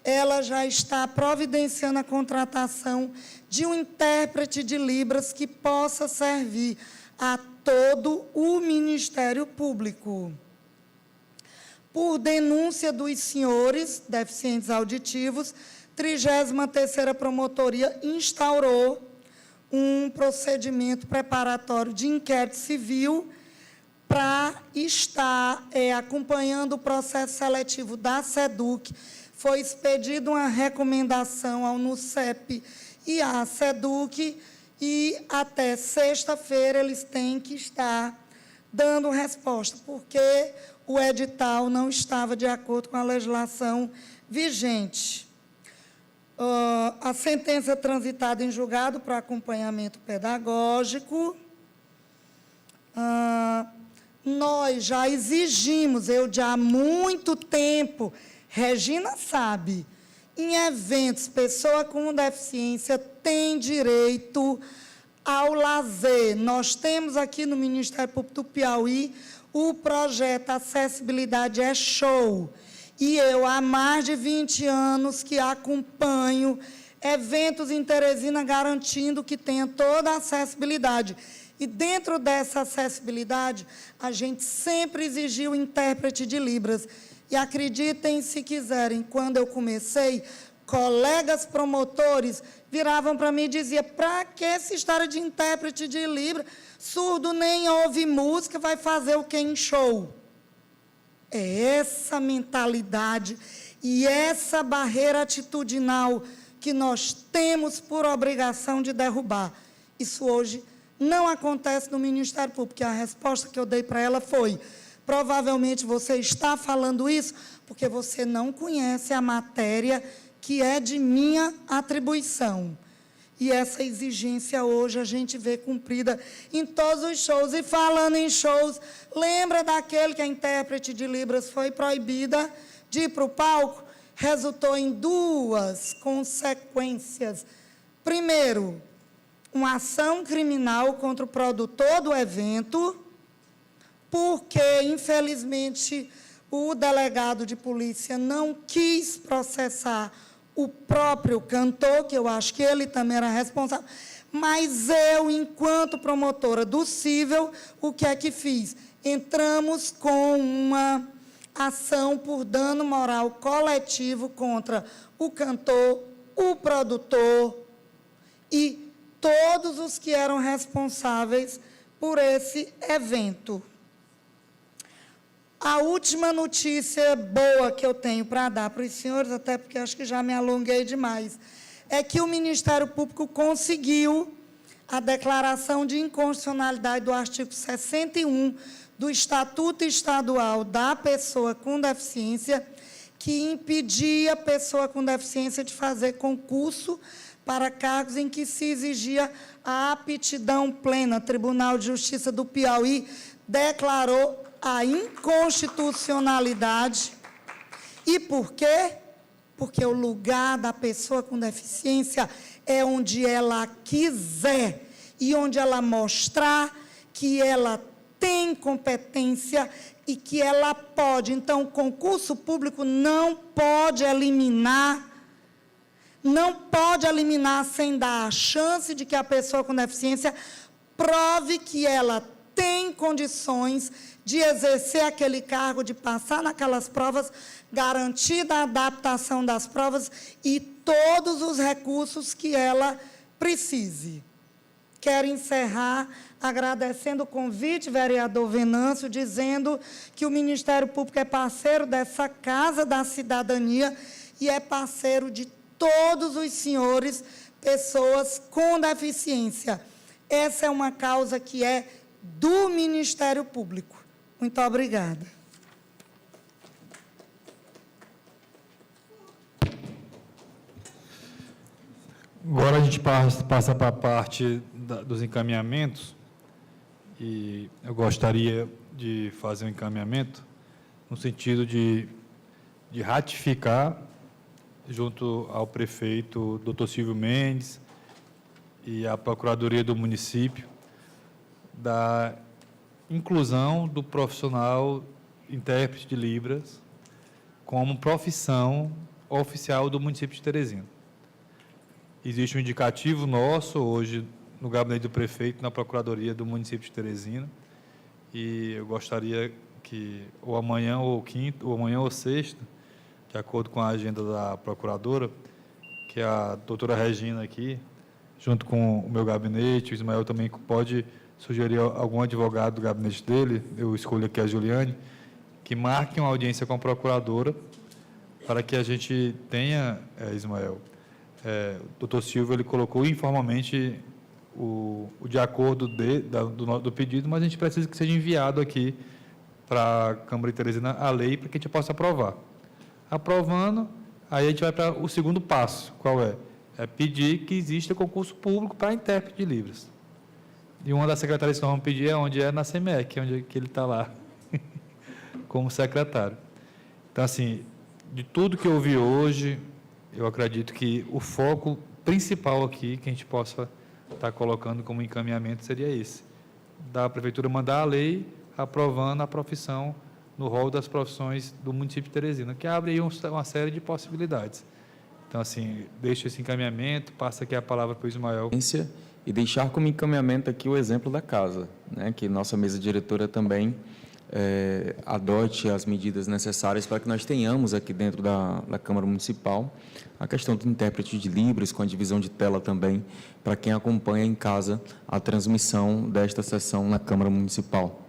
ela já está providenciando a contratação de um intérprete de Libras que possa servir a todo o Ministério Público. Por denúncia dos senhores deficientes auditivos, 33ª Promotoria instaurou um procedimento preparatório de inquérito civil para estar acompanhando o processo seletivo da SEDUC. Foi expedida uma recomendação ao NUCEP e à SEDUC, e até sexta-feira eles têm que estar dando resposta, porque o edital não estava de acordo com a legislação vigente. A sentença transitada em julgado para acompanhamento pedagógico. Nós já exigimos, eu já há muito tempo, Regina sabe, em eventos, pessoa com deficiência tem direito ao lazer. Nós temos aqui no Ministério Público do Piauí o projeto Acessibilidade é Show. E eu, há mais de 20 anos que acompanho eventos em Teresina garantindo que tenha toda a acessibilidade. E dentro dessa acessibilidade, a gente sempre exigiu intérprete de Libras. E acreditem se quiserem, quando eu comecei, colegas promotores viravam para mim e diziam: para que essa história de intérprete de Libras? Surdo nem ouve música, vai fazer o que em show? É essa mentalidade e essa barreira atitudinal que nós temos por obrigação de derrubar. Isso hoje não acontece no Ministério Público. E a resposta que eu dei para ela foi: provavelmente você está falando isso porque você não conhece a matéria que é de minha atribuição. E essa exigência hoje a gente vê cumprida em todos os shows. E falando em shows, lembra daquele que a intérprete de Libras foi proibida de ir para o palco? Resultou em 2 consequências. Primeiro, uma ação criminal contra o produtor do evento, porque, infelizmente, o delegado de polícia não quis processar o próprio cantor, que eu acho que ele também era responsável, mas eu, enquanto promotora do cível, o que é que fiz? Entramos com uma ação por dano moral coletivo contra o cantor, o produtor e todos os que eram responsáveis por esse evento. A última notícia boa que eu tenho para dar para os senhores, até porque acho que já me alonguei demais, é que o Ministério Público conseguiu a declaração de inconstitucionalidade do artigo 61 do Estatuto Estadual da Pessoa com Deficiência, que impedia a pessoa com deficiência de fazer concurso para cargos em que se exigia a aptidão plena. O Tribunal de Justiça do Piauí declarou a inconstitucionalidade. E por quê? Porque o lugar da pessoa com deficiência é onde ela quiser e onde ela mostrar que ela tem competência e que ela pode. Então, o concurso público não pode eliminar sem dar a chance de que a pessoa com deficiência prove que ela tem condições de exercer aquele cargo, de passar naquelas provas, garantida a adaptação das provas e todos os recursos que ela precise. Quero encerrar agradecendo o convite, vereador Venâncio, dizendo que o Ministério Público é parceiro dessa Casa da Cidadania e é parceiro de todos os senhores, pessoas com deficiência. Essa é uma causa que é do Ministério Público. Muito obrigada. Agora a gente passa para a parte dos encaminhamentos, e eu gostaria de fazer um encaminhamento no sentido de ratificar, junto ao prefeito Dr. Silvio Mendes e à Procuradoria do município, da inclusão do profissional intérprete de Libras como profissão oficial do município de Teresina. Existe um indicativo nosso hoje no gabinete do prefeito, na Procuradoria do município de Teresina, e eu gostaria que, ou amanhã ou quinta, ou amanhã ou sexta, de acordo com a agenda da procuradora, que a doutora Regina aqui, junto com o meu gabinete, o Ismael também pode sugerir algum advogado do gabinete dele, eu escolho aqui a Juliane, que marque uma audiência com a procuradora, para que a gente tenha, Ismael, o doutor Silvio, ele colocou informalmente o de acordo do pedido, mas a gente precisa que seja enviado aqui para a Câmara de Teresina a lei, para que a gente possa aprovar. Aprovando, aí a gente vai para o segundo passo. Qual é? É pedir que exista concurso público para intérprete de Libras. E uma das secretarias que nós vamos pedir é onde é na CEMEC, onde que ele está lá, como secretário. Então, assim, de tudo que eu ouvi hoje, eu acredito que o foco principal aqui, que a gente possa estar colocando como encaminhamento, seria esse. Da Prefeitura mandar a lei aprovando a profissão no rol das profissões do município de Teresina, que abre aí uma série de possibilidades. Então, assim, deixo esse encaminhamento, passa aqui a palavra para o Ismael. E deixar como encaminhamento aqui o exemplo da casa, né, que nossa mesa diretora também adote as medidas necessárias para que nós tenhamos aqui dentro da Câmara Municipal a questão do intérprete de Libras, com a divisão de tela também, para quem acompanha em casa a transmissão desta sessão na Câmara Municipal.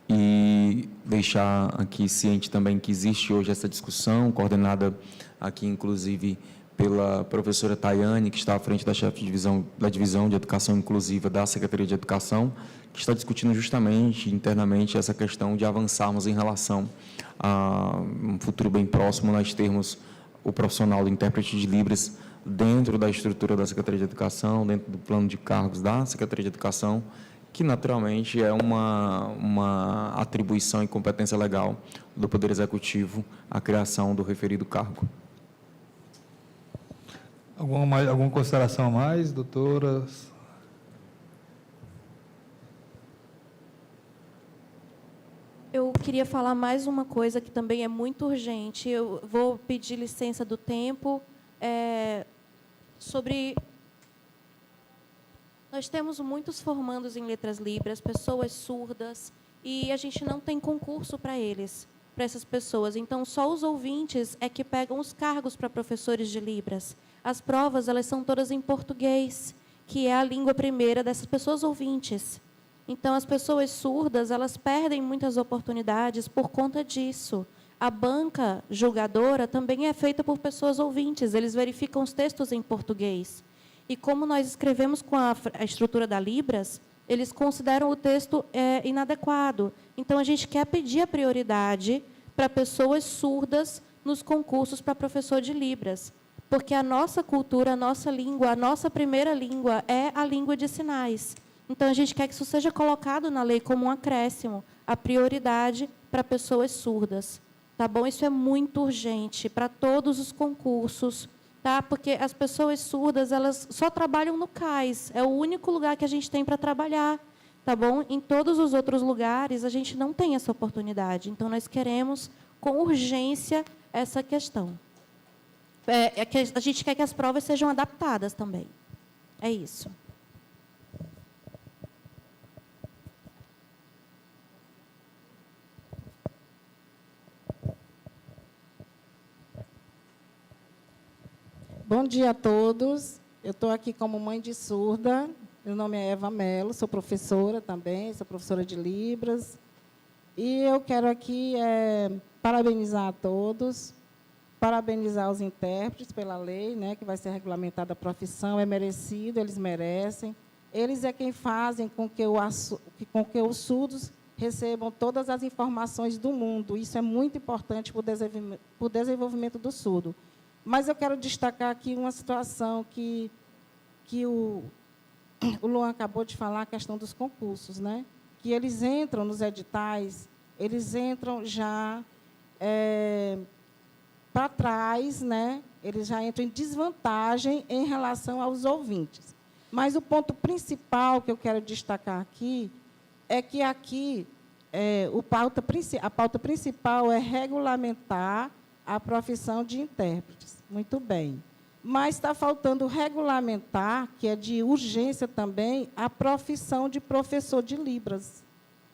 E deixar aqui ciente também que existe hoje essa discussão, coordenada aqui, inclusive, pela professora Tayane, que está à frente da chefe de divisão, da Divisão de Educação Inclusiva da Secretaria de Educação, que está discutindo justamente, internamente, essa questão de avançarmos em relação a um futuro bem próximo, nós termos o profissional do intérprete de Libras dentro da estrutura da Secretaria de Educação, dentro do plano de cargos da Secretaria de Educação, que naturalmente é uma atribuição e competência legal do Poder Executivo a criação do referido cargo. Alguma consideração a mais, doutoras? Eu queria falar mais uma coisa que também é muito urgente. Eu vou pedir licença do tempo sobre... Nós temos muitos formandos em letras libras, pessoas surdas, e a gente não tem concurso para eles, para essas pessoas. Então, só os ouvintes é que pegam os cargos para professores de Libras. As provas, elas são todas em português, que é a língua primeira dessas pessoas ouvintes. Então, as pessoas surdas, elas perdem muitas oportunidades por conta disso. A banca julgadora também é feita por pessoas ouvintes, eles verificam os textos em português. E como nós escrevemos com a estrutura da Libras, eles consideram o texto inadequado. Então, a gente quer pedir a prioridade para pessoas surdas nos concursos para professor de Libras, porque a nossa cultura, a nossa língua, a nossa primeira língua é a língua de sinais. Então, a gente quer que isso seja colocado na lei como um acréscimo, a prioridade para pessoas surdas. Tá bom? Isso é muito urgente para todos os concursos, tá? Porque as pessoas surdas, elas só trabalham no CAIS, é o único lugar que a gente tem para trabalhar, tá bom? Em todos os outros lugares, a gente não tem essa oportunidade. Então, nós queremos, com urgência, essa questão. A gente quer que as provas sejam adaptadas também. É isso. Bom dia a todos. Eu estou aqui como mãe de surda. Meu nome é Eva Mello, sou professora também, sou professora de Libras. E eu quero aqui parabenizar a todos, parabenizar os intérpretes pela lei, né, que vai ser regulamentada a profissão. É merecido, eles merecem. Eles é quem fazem com que os surdos recebam todas as informações do mundo. Isso é muito importante para o desenvolvimento do surdo. Mas eu quero destacar aqui uma situação que o Luan acabou de falar, a questão dos concursos, né? Que eles entram nos editais, eles entram já para trás, né? Eles já entram em desvantagem em relação aos ouvintes. Mas o ponto principal que eu quero destacar aqui é que aqui a pauta principal é regulamentar a profissão de intérpretes. Muito bem. Mas está faltando regulamentar, que é de urgência também, a profissão de professor de Libras.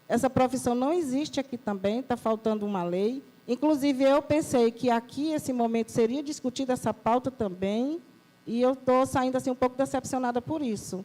Essa profissão não existe aqui também, está faltando uma lei. Inclusive, eu pensei que aqui, esse momento, seria discutida essa pauta também, e eu estou saindo assim, um pouco decepcionada por isso,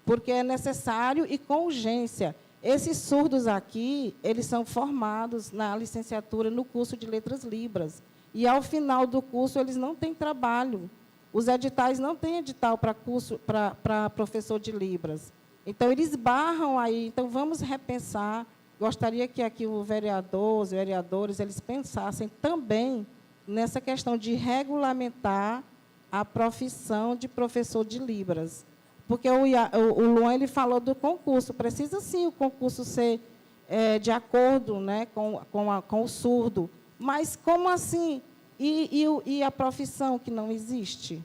porque é necessário e com urgência. Esses surdos aqui, eles são formados na licenciatura, no curso de Letras Libras, e, ao final do curso, eles não têm trabalho. Os editais não têm edital para professor de Libras. Então, eles barram aí. Então, vamos repensar. Gostaria que aqui os vereadores, eles pensassem também nessa questão de regulamentar a profissão de professor de Libras. Porque o Luan ele falou do concurso. Precisa, sim, o concurso ser de acordo, né, com o surdo. Mas como assim? E a profissão que não existe?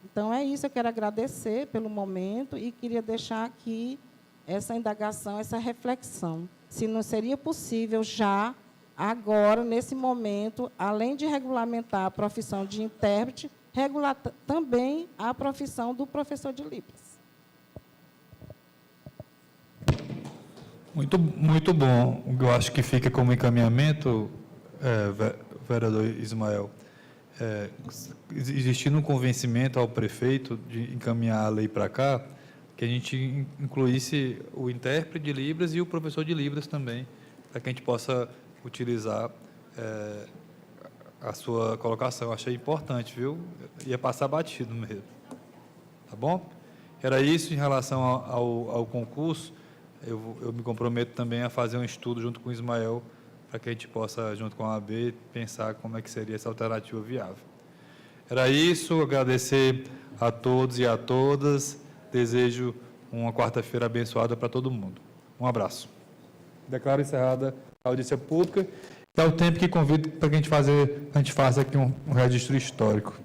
Então, é isso. Eu quero agradecer pelo momento e queria deixar aqui essa indagação, essa reflexão. Se não seria possível já, agora, nesse momento, além de regulamentar a profissão de intérprete, regular também a profissão do professor de Libras. Muito bom. Eu acho que fica como encaminhamento, vereador Ismael, existindo um convencimento ao prefeito de encaminhar a lei para cá, que a gente incluísse o intérprete de Libras e o professor de Libras também, para que a gente possa utilizar a sua colocação. Achei importante, viu? Ia passar batido mesmo. Tá bom? Era isso. Em relação ao concurso, eu me comprometo também a fazer um estudo junto com o Ismael, para que a gente possa, junto com a AB, pensar como é que seria essa alternativa viável. Era isso. Agradecer a todos e a todas. Desejo uma quarta-feira abençoada para todo mundo. Um abraço. Declaro encerrada a audiência pública. É o tempo que convido para que a gente faça aqui um registro histórico.